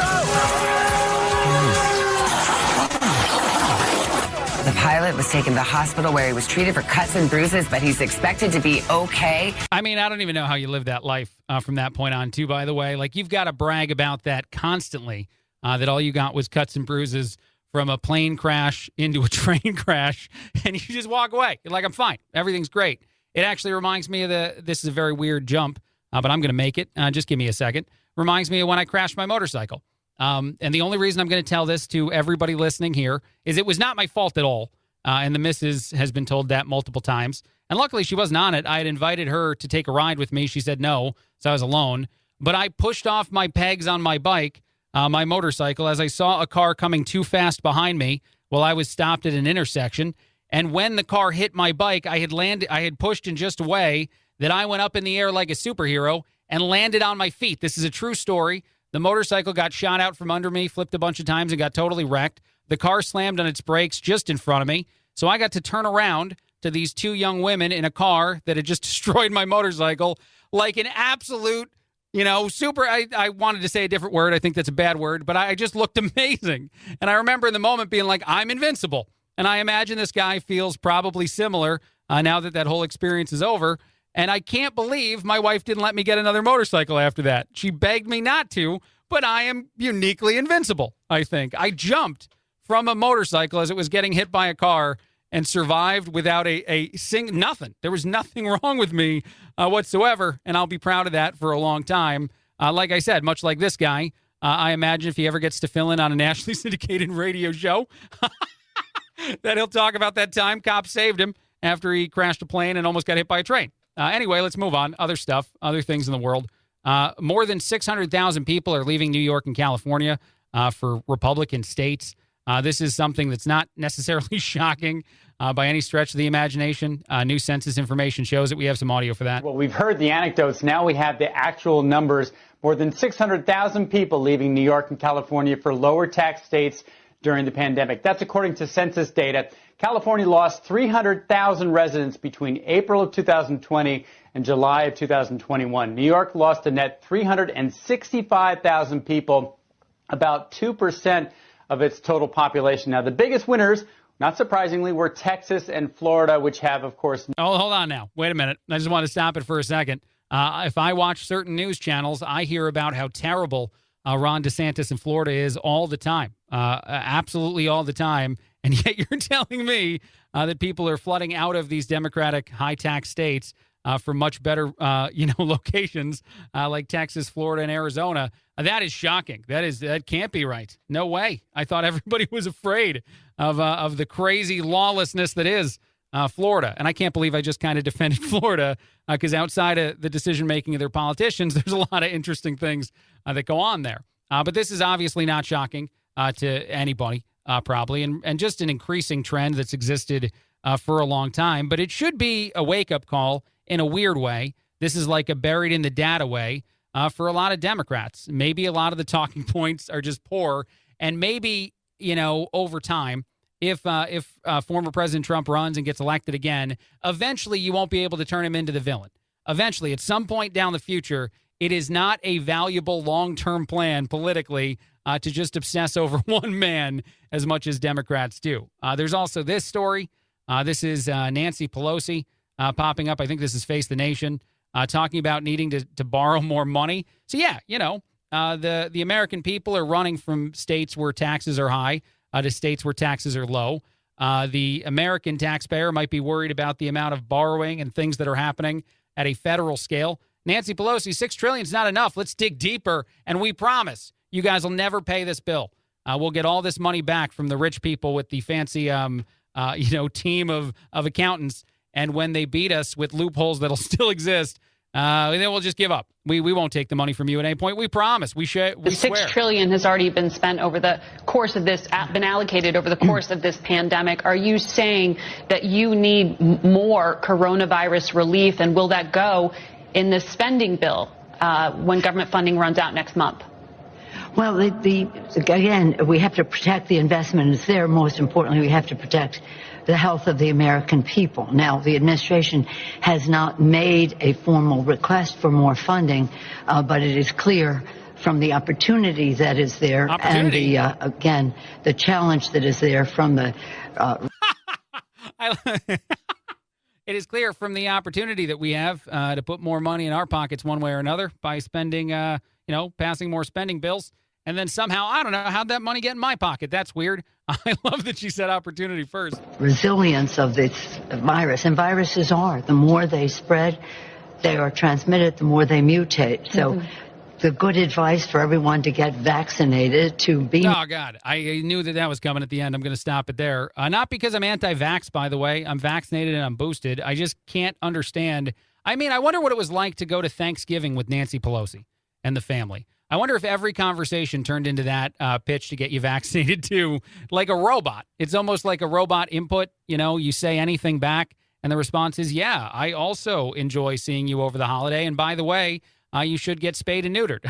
The pilot was taken to the hospital where he was treated for cuts and bruises, but he's expected to be okay. I mean, I don't even know how you live that life from that point on, too, by the way. Like, you've got to brag about that constantly, that all you got was cuts and bruises from a plane crash into a train crash, and you just walk away. You're like, I'm fine. Everything's great. It actually reminds me of this is a very weird jump, but I'm going to make it. Just give me a second. Reminds me of when I crashed my motorcycle. And the only reason I'm going to tell this to everybody listening here is it was not my fault at all. And the missus has been told that multiple times. And luckily, she wasn't on it. I had invited her to take a ride with me. She said no, so I was alone. But I pushed off my pegs on my bike, my motorcycle, as I saw a car coming too fast behind me while I was stopped at an intersection. And when the car hit my bike, I had pushed in just a way that I went up in the air like a superhero and landed on my feet. This is a true story. The motorcycle got shot out from under me, flipped a bunch of times, and got totally wrecked. The car slammed on its brakes just in front of me. So I got to turn around to these two young women in a car that had just destroyed my motorcycle like an absolute, super. I wanted to say a different word. I think that's a bad word, but I just looked amazing. And I remember in the moment being like, I'm invincible. And I imagine this guy feels probably similar now that whole experience is over. And I can't believe my wife didn't let me get another motorcycle after that. She begged me not to, but I am uniquely invincible, I think. I jumped from a motorcycle as it was getting hit by a car and survived without nothing. There was nothing wrong with me whatsoever, and I'll be proud of that for a long time. Like I said, much like this guy, I imagine if he ever gets to fill in on a nationally syndicated radio show, that he'll talk about that time cops saved him after he crashed a plane and almost got hit by a train. Anyway, let's move on. Other stuff, other things in the world. More than 600,000 people are leaving New York and California for Republican states. This is something that's not necessarily shocking by any stretch of the imagination. New census information shows it. We have some audio for that. Well, we've heard the anecdotes. Now we have the actual numbers. More than 600,000 people leaving New York and California for lower tax states during the pandemic. That's according to census data. California lost 300,000 residents between April of 2020 and July of 2021. New York lost a net 365,000 people, about 2% of its total population. Now, the biggest winners, not surprisingly, were Texas and Florida, which have, of course... Oh, hold on now. Wait a minute. I just want to stop it for a second. If I watch certain news channels, I hear about how terrible Ron DeSantis in Florida is all the time. Absolutely all the time. And yet you're telling me that people are flooding out of these Democratic high-tax states for much better, locations like Texas, Florida, and Arizona. That is shocking. That can't be right. No way. I thought everybody was afraid of the crazy lawlessness that is Florida. And I can't believe I just kind of defended Florida because outside of the decision-making of their politicians, there's a lot of interesting things that go on there. But this is obviously not shocking to anybody, probably, and just an increasing trend that's existed for a long time. But it should be a wake-up call in a weird way. This is like a buried in the data way for a lot of Democrats. Maybe a lot of the talking points are just poor, and maybe, over time, if former President Trump runs and gets elected again, eventually you won't be able to turn him into the villain. Eventually, at some point down the future, it is not a valuable long-term plan politically to just obsess over one man as much as Democrats do. There's also this story. This is Nancy Pelosi popping up. I think this is Face the Nation, talking about needing to borrow more money. So, yeah, the American people are running from states where taxes are high to states where taxes are low. The American taxpayer might be worried about the amount of borrowing and things that are happening at a federal scale. Nancy Pelosi, $6 trillion is not enough. Let's dig deeper, and we promise you guys will never pay this bill. We'll get all this money back from the rich people with the fancy, team of accountants. And when they beat us with loopholes that'll still exist, then we'll just give up. We won't take the money from you at any point. We promise. We swear. The $6 trillion has already been spent over the course of this, been allocated over the course of this pandemic. Are you saying that you need more coronavirus relief, and will that go in the spending bill when government funding runs out next month? Well, again, we have to protect the investment. It's there. Most importantly, we have to protect the health of the American people. Now, the administration has not made a formal request for more funding, but it is clear from the opportunity that is there and the challenge that is there from the... It is clear from the opportunity that we have to put more money in our pockets one way or another by spending, passing more spending bills. And then somehow, I don't know, how'd that money get in my pocket? That's weird. I love that she said opportunity first. Resilience of this virus. And viruses are. The more they spread, they are transmitted, the more they mutate. So the good advice for everyone to get vaccinated, to be... Oh, God. I knew that was coming at the end. I'm going to stop it there. Not because I'm anti-vax, by the way. I'm vaccinated and I'm boosted. I just can't understand. I mean, I wonder what it was like to go to Thanksgiving with Nancy Pelosi and the family. I wonder if every conversation turned into that pitch to get you vaccinated too, like a robot. It's almost like a robot input. You say anything back, and the response is, yeah, I also enjoy seeing you over the holiday. And by the way, you should get spayed and neutered.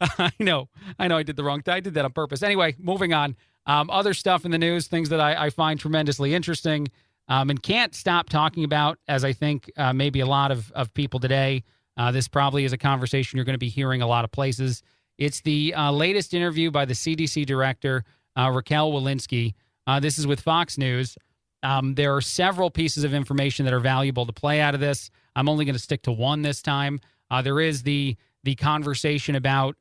I know I did the wrong thing. I did that on purpose. Anyway, moving on. Other stuff in the news, things that I find tremendously interesting and can't stop talking about, as I think maybe a lot of people today. This probably is a conversation you're going to be hearing a lot of places. It's the latest interview by the CDC director, Raquel Walensky. This is with Fox News. There are several pieces of information that are valuable to play out of this. I'm only going to stick to one this time. There is the the conversation about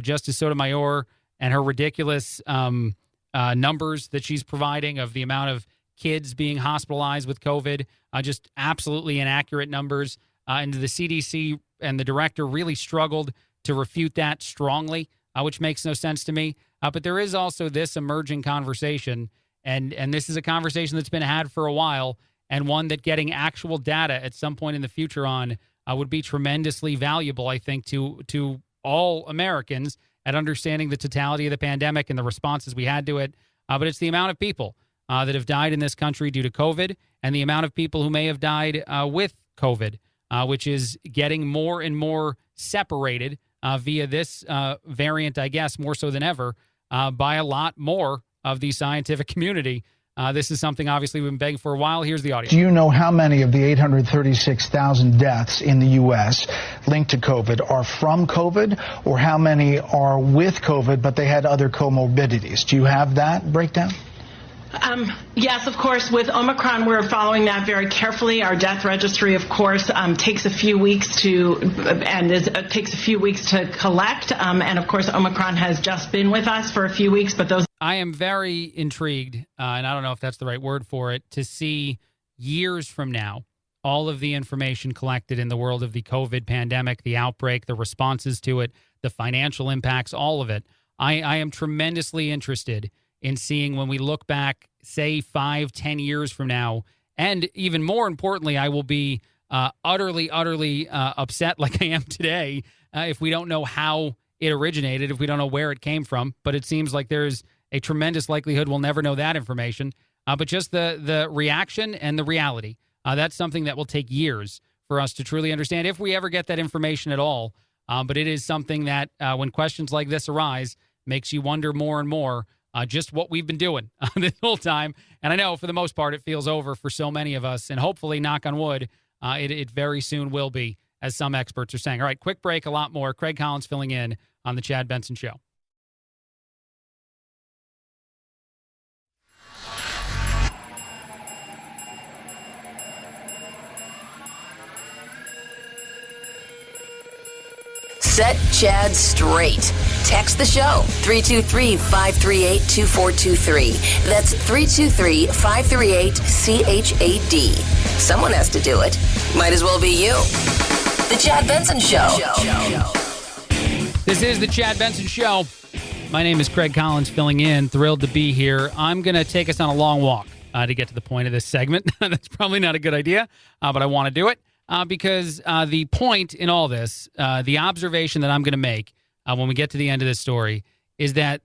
Justice Sotomayor and her ridiculous numbers that she's providing of the amount of kids being hospitalized with COVID, just absolutely inaccurate numbers. And the CDC and the director really struggled to refute that strongly, which makes no sense to me. But there is also this emerging conversation, and this is a conversation that's been had for a while, and one that getting actual data at some point in the future on would be tremendously valuable, I think, to all Americans at understanding the totality of the pandemic and the responses we had to it. But it's the amount of people that have died in this country due to COVID and the amount of people who may have died with COVID, which is getting more and more separated via this variant, I guess, more so than ever, by a lot more of the scientific community. This is something, obviously, we've been begging for a while. Here's the audio. Do you know how many of the 836,000 deaths in the U.S. linked to COVID are from COVID, or how many are with COVID, but they had other comorbidities? Do you have that breakdown? Yes, of course. With Omicron, we're following that very carefully. Our death registry, of course, takes a few weeks to collect. And of course, Omicron has just been with us for a few weeks, but those. I am very intrigued, and I don't know if that's the right word for it, to see years from now all of the information collected in the world of the COVID pandemic, the outbreak, the responses to it, the financial impacts, all of it. I am tremendously interested in seeing when we look back, say, 5-10 years from now. And even more importantly, I will be utterly upset like I am today if we don't know how it originated, if we don't know where it came from. But it seems like there's a tremendous likelihood we'll never know that information. But just the reaction and the reality, that's something that will take years for us to truly understand if we ever get that information at all. But it is something that when questions like this arise, makes you wonder more and more just what we've been doing this whole time. And I know for the most part, it feels over for so many of us. And hopefully, knock on wood, it very soon will be, as some experts are saying. All right, quick break, a lot more. Craig Collins filling in on the Chad Benson Show. Set Chad straight. Text the show, 323-538-2423. That's 323-538-CHAD. Someone has to do it. Might as well be you. The Chad Benson Show. This is the Chad Benson Show. My name is Craig Collins filling in. Thrilled to be here. I'm going to take us on a long walk to get to the point of this segment. That's probably not a good idea, but I want to do it. Because the point in all this, the observation that I'm going to make when we get to the end of this story is that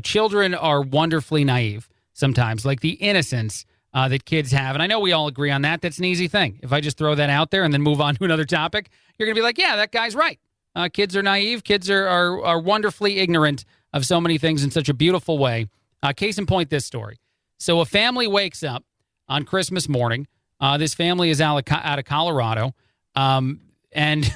children are wonderfully naive sometimes, like the innocence that kids have. And I know we all agree on that. That's an easy thing. If I just throw that out there and then move on to another topic, you're going to be like, yeah, that guy's right. Kids are naive. Kids are wonderfully ignorant of so many things in such a beautiful way. Case in point, this story. So a family wakes up on Christmas morning. This family is out of Colorado. And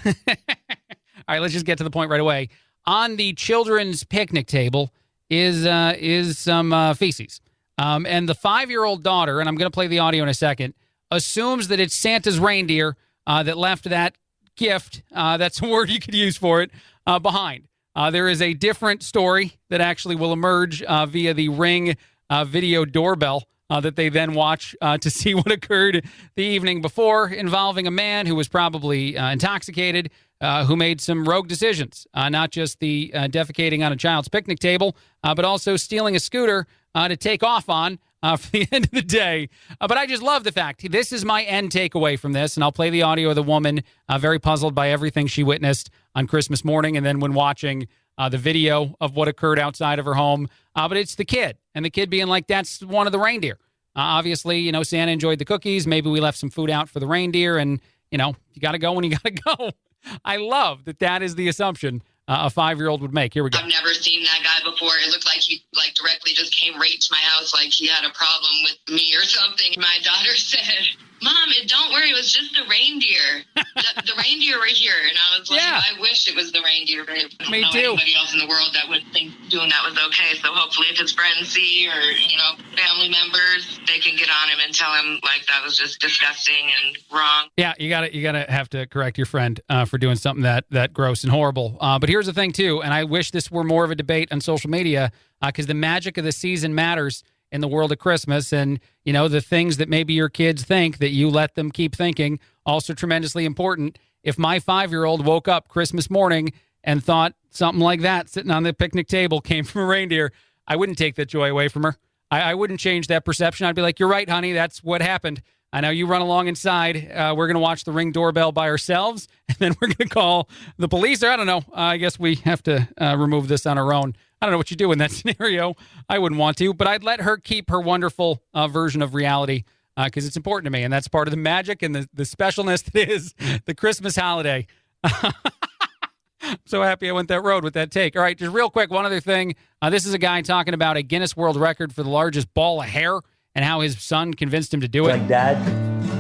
all right, let's just get to the point right away. On the children's picnic table is some feces. And the 5-year-old daughter, and I'm going to play the audio in a second, assumes that it's Santa's reindeer that left that gift. That's a word you could use for it behind. There is a different story that actually will emerge via the Ring video doorbell that they then watch to see what occurred the evening before, involving a man who was probably intoxicated, who made some rogue decisions, not just the defecating on a child's picnic table, but also stealing a scooter to take off on for the end of the day. But I just love the fact, this is my end takeaway from this, and I'll play the audio of the woman very puzzled by everything she witnessed on Christmas morning, and then when watching the video of what occurred outside of her home. But it's the kid, and the kid being like, that's one of the reindeer. Obviously, Santa enjoyed the cookies. Maybe we left some food out for the reindeer, and, you got to go when you got to go. I love that is the assumption a 5-year-old would make. Here we go. I've never seen that guy before. It looked like he directly just came right to my house like he had a problem with me or something. My daughter said, Mom, don't worry, it was just the reindeer. The reindeer were here. And I was like, yeah. I wish it was the reindeer. But I don't know anybody else in the world that would think doing that was okay. So hopefully if his friends see or, family family members, they can get on him and tell him like that was just disgusting and wrong. Yeah, you gotta have to correct your friend for doing something that gross and horrible. But here's the thing too, and I wish this were more of a debate on social media because the magic of the season matters in the world of Christmas, and you know the things that maybe your kids think that you let them keep thinking also tremendously important. If my 5-year-old woke up Christmas morning and thought something like that sitting on the picnic table came from a reindeer, I wouldn't take that joy away from her. I wouldn't change that perception. I'd be like, you're right, honey, that's what happened. I know you run along inside. We're going to watch the Ring doorbell by ourselves, and then we're going to call the police. Or I don't know. I guess we have to remove this on our own. I don't know what you do in that scenario. I wouldn't want to, but I'd let her keep her wonderful version of reality because it's important to me, and that's part of the magic and the specialness that is the Christmas holiday. I'm so happy I went that road with that take. All right, just real quick, one other thing. This is a guy talking about a Guinness World Record for the largest ball of hair and how his son convinced him to do it. Like, Dad,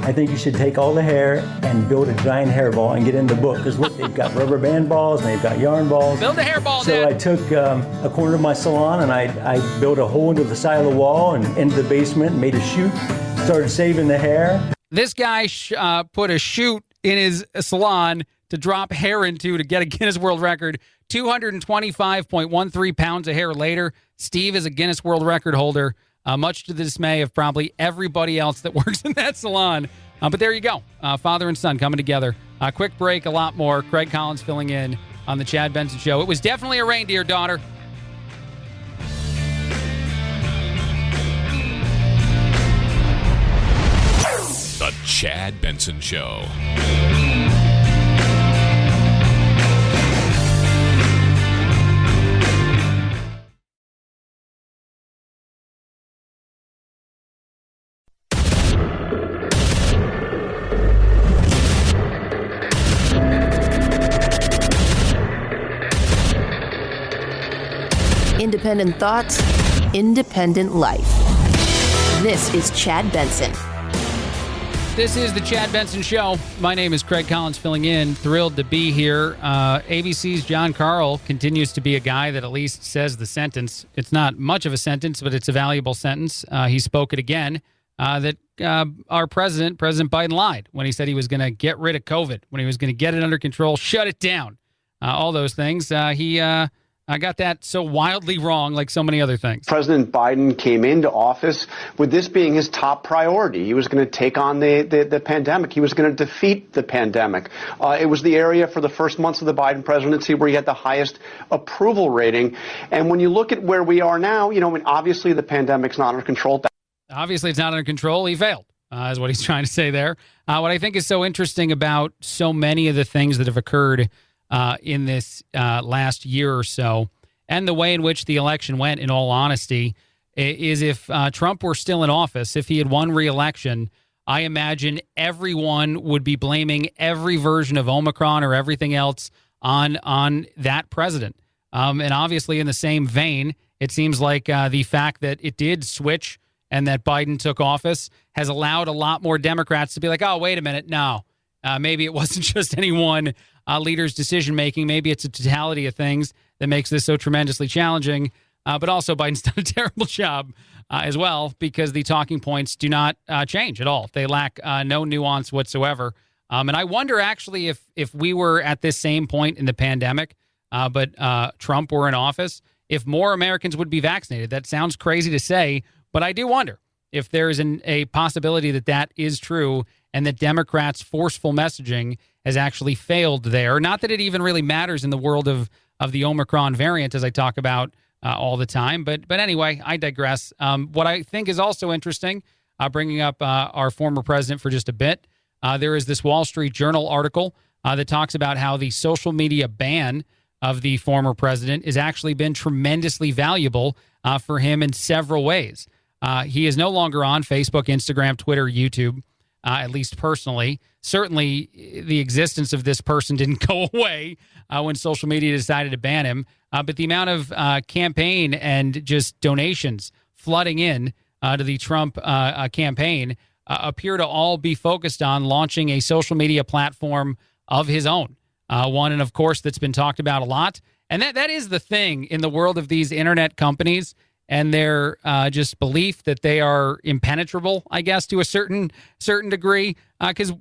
I think you should take all the hair and build a giant hairball and get in the book. Because look, they've got rubber band balls and they've got yarn balls. Build a hairball, So Dad. I took a corner of my salon and I built a hole into the side of the wall and into the basement, made a chute, started saving the hair. This guy put a chute in his salon to drop hair into to get a Guinness World Record. 225.13 pounds of hair later, Steve is a Guinness World Record holder, much to the dismay of probably everybody else that works in that salon. But there you go. Father and son coming together. Quick break, a lot more. Craig Collins filling in on the Chad Benson Show. It was definitely a reindeer, daughter. The Chad Benson Show. Independent thoughts, independent life. This is Chad Benson. This is the Chad Benson Show. My name is Craig Collins filling in. Thrilled to be here. ABC's John Carl continues to be a guy that at least says the sentence. It's not much of a sentence, but it's a valuable sentence. He spoke it again, that our president, President Biden, lied when he said he was going to get rid of COVID, when he was going to get it under control, shut it down, all those things. I got that so wildly wrong, like so many other things. President Biden came into office with this being his top priority. He was going to take on the pandemic. He was going to defeat the pandemic. It was the area for the first months of the Biden presidency where he had the highest approval rating. And when you look at where we are now, obviously the pandemic's not under control. Obviously, it's not under control. He failed, is what he's trying to say there. What I think is so interesting about so many of the things that have occurred in this last year or so, and the way in which the election went, in all honesty, is if Trump were still in office, if he had won re-election, I imagine everyone would be blaming every version of Omicron or everything else on that president. And obviously, in the same vein, it seems like the fact that it did switch and that Biden took office has allowed a lot more Democrats to be like, oh, wait a minute, no. Maybe it wasn't just any one leader's decision-making. Maybe it's a totality of things that makes this so tremendously challenging. But also Biden's done a terrible job as well because the talking points do not change at all. They lack no nuance whatsoever. And I wonder actually if we were at this same point in the pandemic, but Trump were in office, if more Americans would be vaccinated. That sounds crazy to say, but I do wonder if there is a possibility that is true and that Democrats' forceful messaging has actually failed there. Not that it even really matters in the world of the Omicron variant, as I talk about all the time. But anyway, I digress. What I think is also interesting, bringing up our former president for just a bit, there is this Wall Street Journal article that talks about how the social media ban of the former president has actually been tremendously valuable for him in several ways. He is no longer on Facebook, Instagram, Twitter, YouTube. At least personally. Certainly, the existence of this person didn't go away when social media decided to ban him. But the amount of campaign and just donations flooding in to the Trump campaign appear to all be focused on launching a social media platform of his own. One, and of course, that's been talked about a lot. And that is the thing in the world of these internet companies and their just belief that they are impenetrable, I guess, to a certain degree, because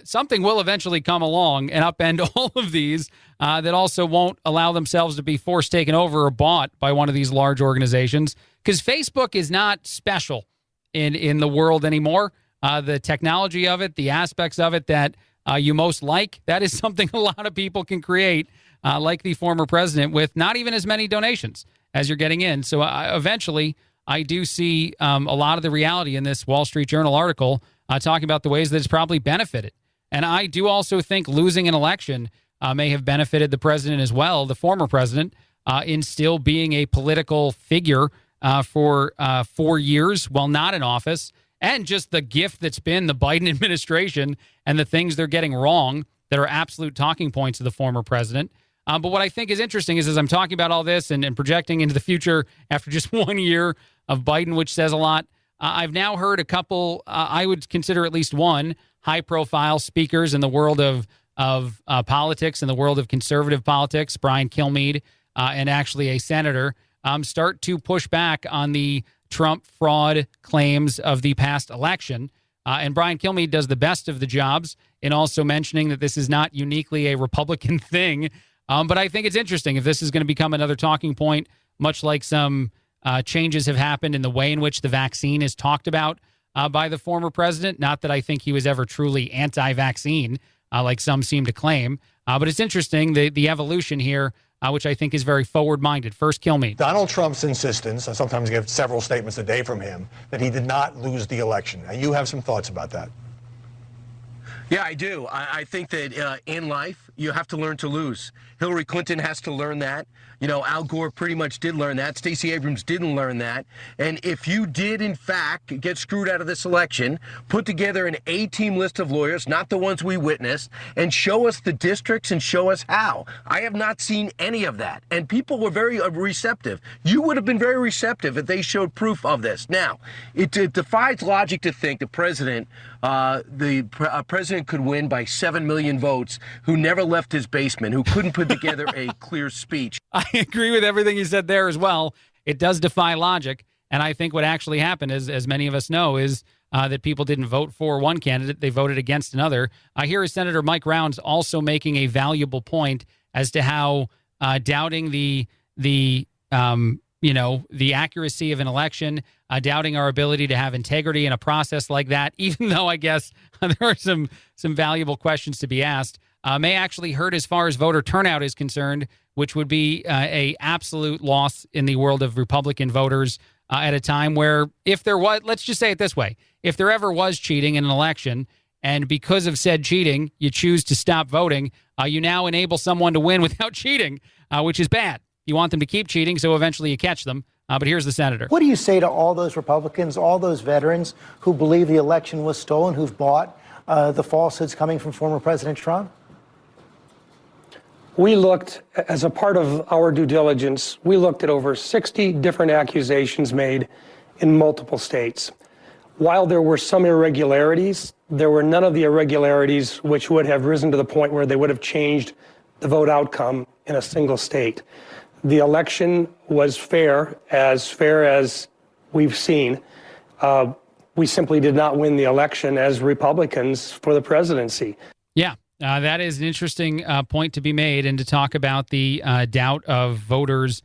something will eventually come along and upend all of these that also won't allow themselves to be forced taken over or bought by one of these large organizations, because Facebook is not special in the world anymore. The technology of it, the aspects of it that you most like, that is something a lot of people can create, like the former president, with not even as many donations as you're getting in. So eventually, I do see a lot of the reality in this Wall Street Journal article talking about the ways that it's probably benefited. And I do also think losing an election may have benefited the president as well, the former president, in still being a political figure for 4 years while not in office, and just the gift that's been the Biden administration and the things they're getting wrong that are absolute talking points of the former president. But what I think is interesting is, as I'm talking about all this and projecting into the future after just 1 year of Biden, which says a lot, I've now heard a couple, I would consider at least one, high-profile speakers in the world of politics, in the world of conservative politics, Brian Kilmeade, and actually a senator, start to push back on the Trump fraud claims of the past election. And Brian Kilmeade does the best of the jobs in also mentioning that this is not uniquely a Republican thing. But I think it's interesting if this is going to become another talking point, much like some changes have happened in the way in which the vaccine is talked about by the former president. Not that I think he was ever truly anti-vaccine, like some seem to claim. But it's interesting, the evolution here, which I think is very forward-minded. First, Kilmeade. Donald Trump's insistence, I sometimes get several statements a day from him, that he did not lose the election. Now, you have some thoughts about that. Yeah, I do. I think that in life, you have to learn to lose. Hillary Clinton has to learn that. You know, Al Gore pretty much did learn that. Stacey Abrams didn't learn that. And if you did, in fact, get screwed out of this election, put together an A-team list of lawyers, not the ones we witnessed, and show us the districts and show us how. I have not seen any of that. And people were very receptive. You would have been very receptive if they showed proof of this. Now, it defies logic to think the president could win by 7 million votes, who never left his basement, who couldn't put together a clear speech. I agree with everything you said there as well. It does defy logic. And I think what actually happened, as many of us know, is that people didn't vote for one candidate. They voted against another. I hear Senator Mike Rounds also making a valuable point as to how doubting the accuracy of an election, doubting our ability to have integrity in a process like that, even though I guess there are some valuable questions to be asked, may actually hurt as far as voter turnout is concerned, which would be a absolute loss in the world of Republican voters at a time where, if there was, let's just say it this way, if there ever was cheating in an election, and because of said cheating, you choose to stop voting, you now enable someone to win without cheating, which is bad. You want them to keep cheating, so eventually you catch them. But here's the senator. What do you say to all those Republicans, all those veterans who believe the election was stolen, who've bought the falsehoods coming from former President Trump? We looked, as a part of our due diligence, we looked at over 60 different accusations made in multiple states. While there were some irregularities, there were none of the irregularities which would have risen to the point where they would have changed the vote outcome in a single state. The election was fair as we've seen. We simply did not win the election as Republicans for the presidency. Yeah. That is an interesting point to be made, and to talk about the doubt of voters,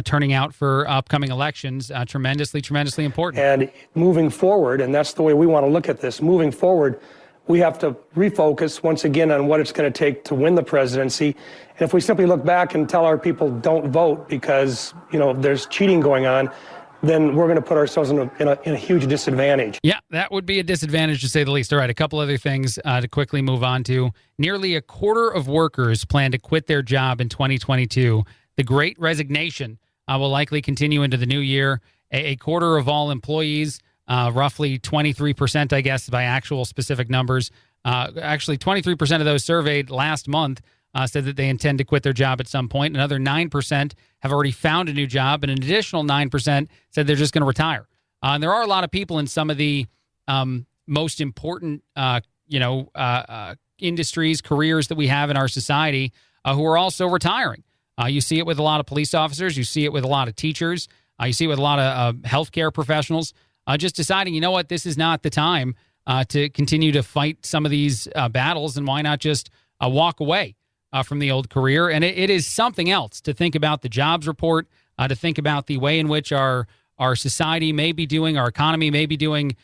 turning out for upcoming elections, tremendously important. And moving forward, and that's the way we want to look at this, moving forward, we have to refocus once again on what it's going to take to win the presidency. And if we simply look back and tell our people don't vote because, there's cheating going on, then we're going to put ourselves in a huge disadvantage. Yeah, that would be a disadvantage, to say the least. All right, a couple other things to quickly move on to. Nearly a quarter of workers plan to quit their job in 2022. The Great Resignation will likely continue into the new year. A quarter of all employees, roughly 23%, I guess, by actual specific numbers. Actually, 23% of those surveyed last month said that they intend to quit their job at some point. Another 9% have already found a new job, and an additional 9% said they're just going to retire. And there are a lot of people in some of the most important, industries, careers that we have in our society who are also retiring. You see it with a lot of police officers. You see it with a lot of teachers. You see it with a lot of healthcare professionals just deciding, you know what, this is not the time to continue to fight some of these battles, and why not just walk away from the old career. And it is something else to think about the jobs report, to think about the way in which our society may be doing, our economy may be doing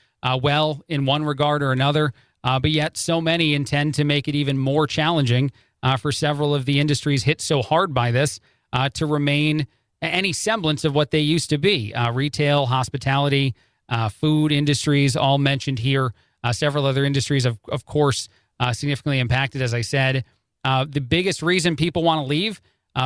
well in one regard or another, but yet so many intend to make it even more challenging for several of the industries hit so hard by this to remain any semblance of what they used to be. Retail, hospitality, food industries, all mentioned here. Several other industries, of course, significantly impacted, as I said. The biggest reason people want to leave,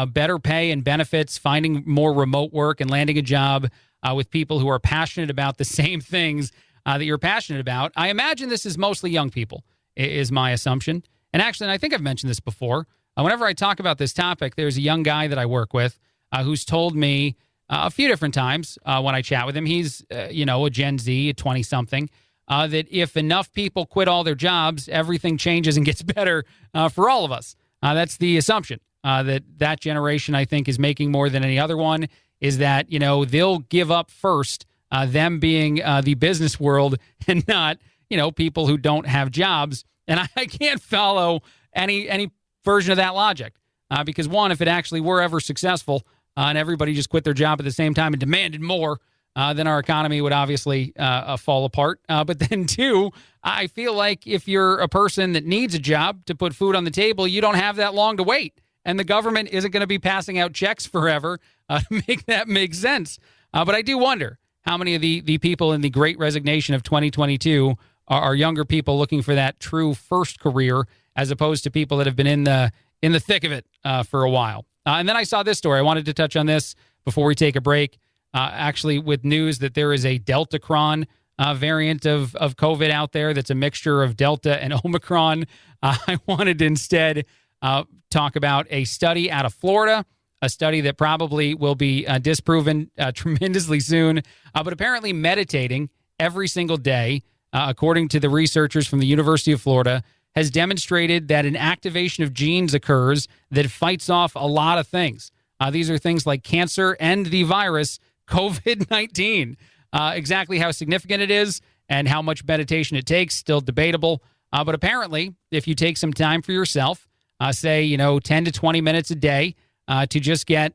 better pay and benefits, finding more remote work and landing a job with people who are passionate about the same things that you're passionate about. I imagine this is mostly young people, is my assumption. And actually, and I think I've mentioned this before, whenever I talk about this topic, there's a young guy that I work with who's told me a few different times when I chat with him, he's, a Gen Z, a 20-something, that if enough people quit all their jobs, everything changes and gets better for all of us. That's the assumption that generation, I think, is making more than any other one, is that, they'll give up first, them being the business world and not, people who don't have jobs. And I can't follow any version of that logic because, one, if it actually were ever successful and everybody just quit their job at the same time and demanded more, then our economy would obviously fall apart. But then, two, I feel like if you're a person that needs a job to put food on the table, you don't have that long to wait. And the government isn't going to be passing out checks forever to make that make sense. But I do wonder how many of the people in the great resignation of 2022 are younger people looking for that true first career, as opposed to people that have been in the thick of it for a while. And then I saw this story. I wanted to touch on this before we take a break. Actually, with news that there is a Deltacron variant of COVID out there that's a mixture of Delta and Omicron. I wanted to instead talk about a study out of Florida, a study that probably will be disproven tremendously soon. But apparently meditating every single day, according to the researchers from the University of Florida, has demonstrated that an activation of genes occurs that fights off a lot of things. These are things like cancer and the virus COVID-19. Exactly how significant it is and how much meditation it takes, still debatable. But apparently, if you take some time for yourself, say, 10 to 20 minutes a day to just get,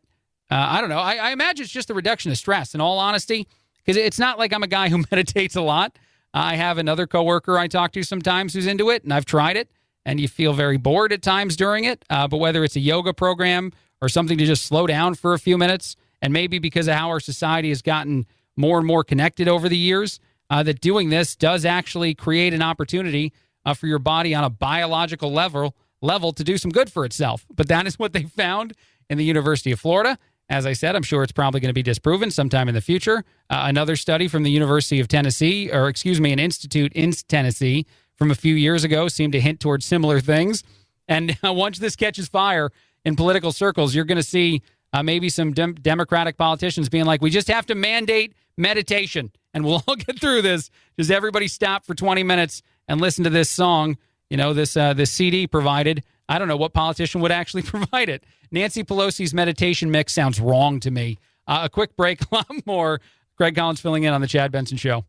I don't know, I imagine it's just the reduction of stress, in all honesty, because it's not like I'm a guy who meditates a lot. I have another coworker I talk to sometimes who's into it, and I've tried it, and you feel very bored at times during it. But whether it's a yoga program or something to just slow down for a few minutes, and maybe because of how our society has gotten more and more connected over the years, that doing this does actually create an opportunity for your body on a biological level to do some good for itself. But that is what they found in the University of Florida. As I said, I'm sure it's probably going to be disproven sometime in the future. Another study from the University of Tennessee, an institute in Tennessee from a few years ago, seemed to hint towards similar things. And once this catches fire in political circles, you're going to see maybe some Democratic politicians being like, we just have to mandate meditation and we'll all get through this. Just everybody stop for 20 minutes and listen to this song, this CD provided. I don't know what politician would actually provide it. Nancy Pelosi's meditation mix sounds wrong to me. A quick break, a lot more. Craig Collins filling in on the Chad Benson Show.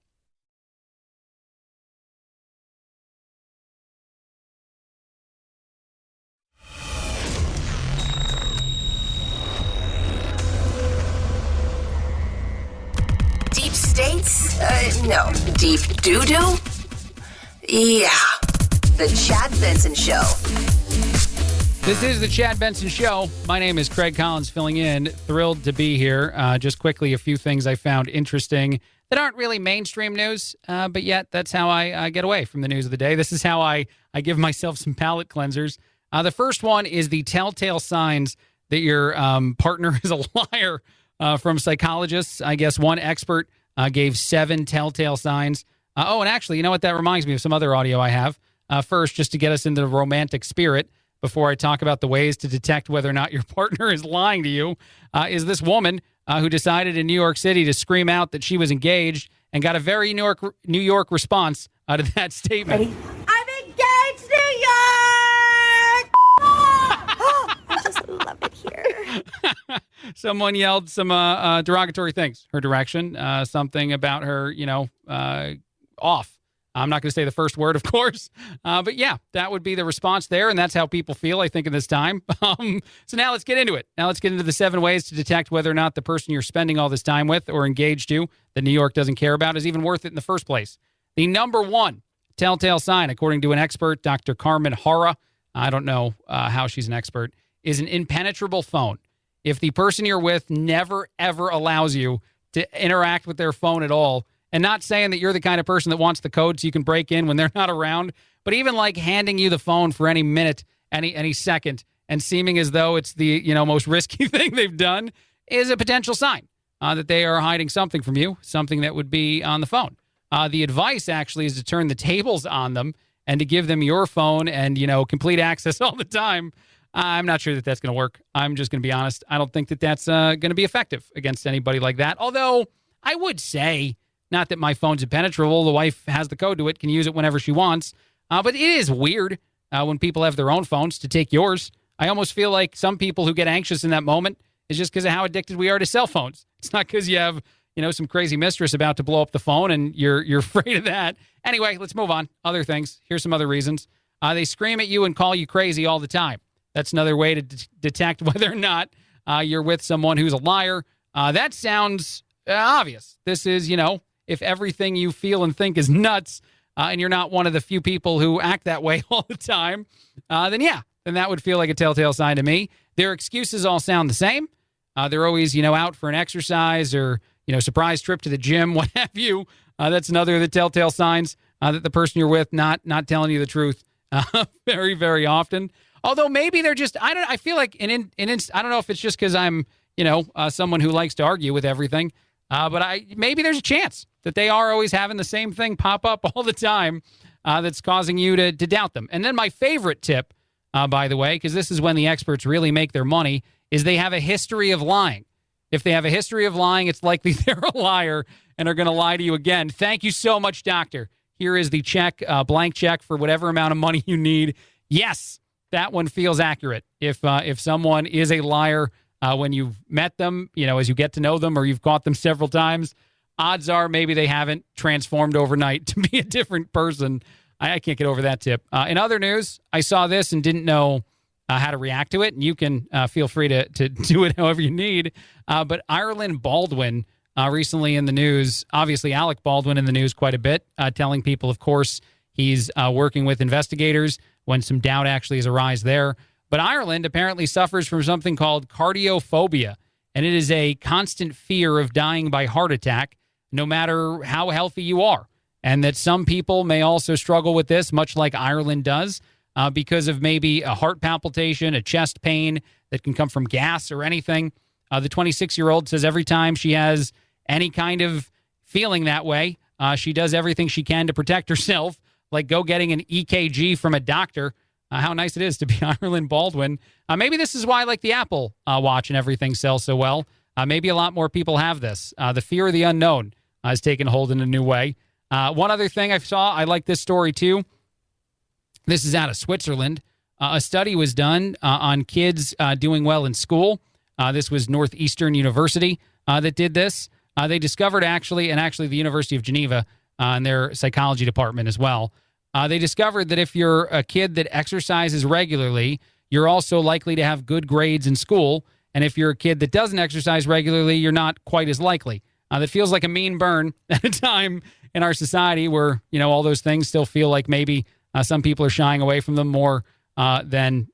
Deep states? No. Deep doo-doo? Yeah. The Chad Benson Show. This is the Chad Benson Show. My name is Craig Collins filling in. Thrilled to be here. Just quickly, a few things I found interesting that aren't really mainstream news, but yet that's how I get away from the news of the day. This is how I give myself some palate cleansers. The first one is the telltale signs that your partner is a liar from psychologists. I guess one expert gave 7 telltale signs. And actually, you know what? That reminds me of some other audio I have. First, just to get us into the romantic spirit, before I talk about the ways to detect whether or not your partner is lying to you, is this woman who decided in New York City to scream out that she was engaged and got a very New York response out of that statement. Ready? I'm engaged, New York! I just love it here. Someone yelled some derogatory things her direction, something about her, off. I'm not going to say the first word, of course. But yeah, that would be the response there. And that's how people feel, I think, in this time. So now let's get into it. Now let's get into the 7 ways to detect whether or not the person you're spending all this time with or engaged to that New York doesn't care about is even worth it in the first place. The number one telltale sign, according to an expert, Dr. Carmen Hara, I don't know how she's an expert, is an impenetrable phone. If the person you're with never, ever allows you to interact with their phone at all, and not saying that you're the kind of person that wants the code so you can break in when they're not around, but even like handing you the phone for any minute, any second, and seeming as though it's the most risky thing they've done is a potential sign that they are hiding something from you, something that would be on the phone. The advice actually is to turn the tables on them and to give them your phone and complete access all the time. I'm not sure that that's going to work. I'm just going to be honest. I don't think that that's going to be effective against anybody like that. Although I would say, not that my phone's impenetrable. The wife has the code to it, can use it whenever she wants. But it is weird when people have their own phones to take yours. I almost feel like some people who get anxious in that moment is just because of how addicted we are to cell phones. It's not because you have, some crazy mistress about to blow up the phone and you're afraid of that. Anyway, let's move on. Other things. Here's some other reasons. They scream at you and call you crazy all the time. That's another way to detect whether or not you're with someone who's a liar. That sounds obvious. This is, if everything you feel and think is nuts and you're not one of the few people who act that way all the time, then that would feel like a telltale sign to me. Their excuses all sound the same. They're always, out for an exercise or, surprise trip to the gym, what have you. That's another of the telltale signs that the person you're with not telling you the truth very, very often. Although maybe they're just, I feel like I don't know if it's just because I'm, someone who likes to argue with everything. But maybe there's a chance that they are always having the same thing pop up all the time that's causing you to doubt them. And then my favorite tip, by the way, because this is when the experts really make their money, is they have a history of lying. If they have a history of lying, it's likely they're a liar and are going to lie to you again. Thank you so much, doctor. Here is the check, blank check for whatever amount of money you need. Yes, that one feels accurate. If someone is a liar, when you've met them, as you get to know them or you've caught them several times, odds are maybe they haven't transformed overnight to be a different person. I can't get over that tip. In other news, I saw this and didn't know how to react to it, and you can feel free to do it however you need. But Ireland Baldwin recently in the news, obviously Alec Baldwin in the news quite a bit, telling people, of course, he's working with investigators when some doubt actually has arisen there. But Ireland apparently suffers from something called cardiophobia, and it is a constant fear of dying by heart attack, no matter how healthy you are. And that some people may also struggle with this, much like Ireland does, because of maybe a heart palpitation, a chest pain that can come from gas or anything. The 26-year-old says every time she has any kind of feeling that way, she does everything she can to protect herself, like go getting an EKG from a doctor. How nice it is to be Ireland Baldwin. Maybe this is why, like the Apple Watch and everything sells so well. Maybe a lot more people have this. The fear of the unknown has taken hold in a new way. One other thing I saw, I like this story too. This is out of Switzerland. A study was done on kids doing well in school. This was Northeastern University that did this. They discovered actually the University of Geneva and their psychology department as well. They discovered that if you're a kid that exercises regularly, you're also likely to have good grades in school. And if you're a kid that doesn't exercise regularly, you're not quite as likely. That feels like a mean burn at a time in our society where, all those things still feel like maybe some people are shying away from them more than,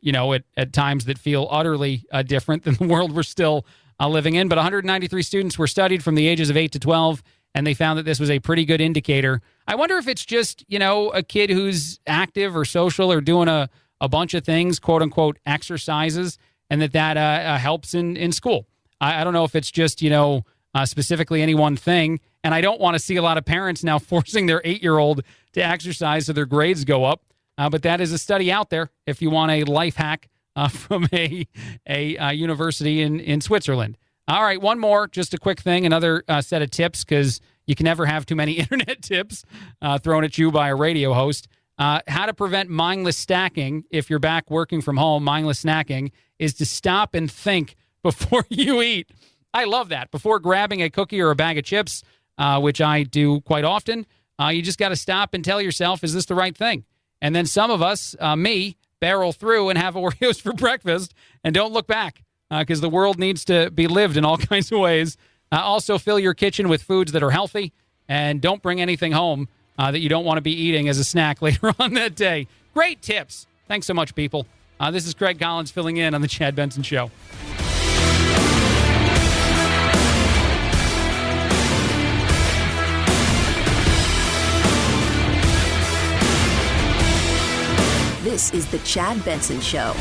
at times that feel utterly different than the world we're still living in. But 193 students were studied from the ages of 8 to 12, and they found that this was a pretty good indicator. I wonder if it's just, a kid who's active or social or doing a bunch of things, quote unquote, exercises, and that helps in school. I don't know if it's just, specifically any one thing. And I don't want to see a lot of parents now forcing their 8-year-old to exercise so their grades go up. But that is a study out there if you want a life hack from a university in Switzerland. All right, one more, just a quick thing, another set of tips, because you can never have too many internet tips thrown at you by a radio host. How to prevent mindless stacking if you're back working from home. Mindless snacking is to stop and think before you eat. I love that. Before grabbing a cookie or a bag of chips, which I do quite often, you just got to stop and tell yourself, is this the right thing? And then some of us, me, barrel through and have Oreos for breakfast and don't look back because the world needs to be lived in all kinds of ways. Also, fill your kitchen with foods that are healthy and don't bring anything home that you don't want to be eating as a snack later on that day. Great tips. Thanks so much, people. This is Craig Collins filling in on The Chad Benson Show. This is The Chad Benson Show.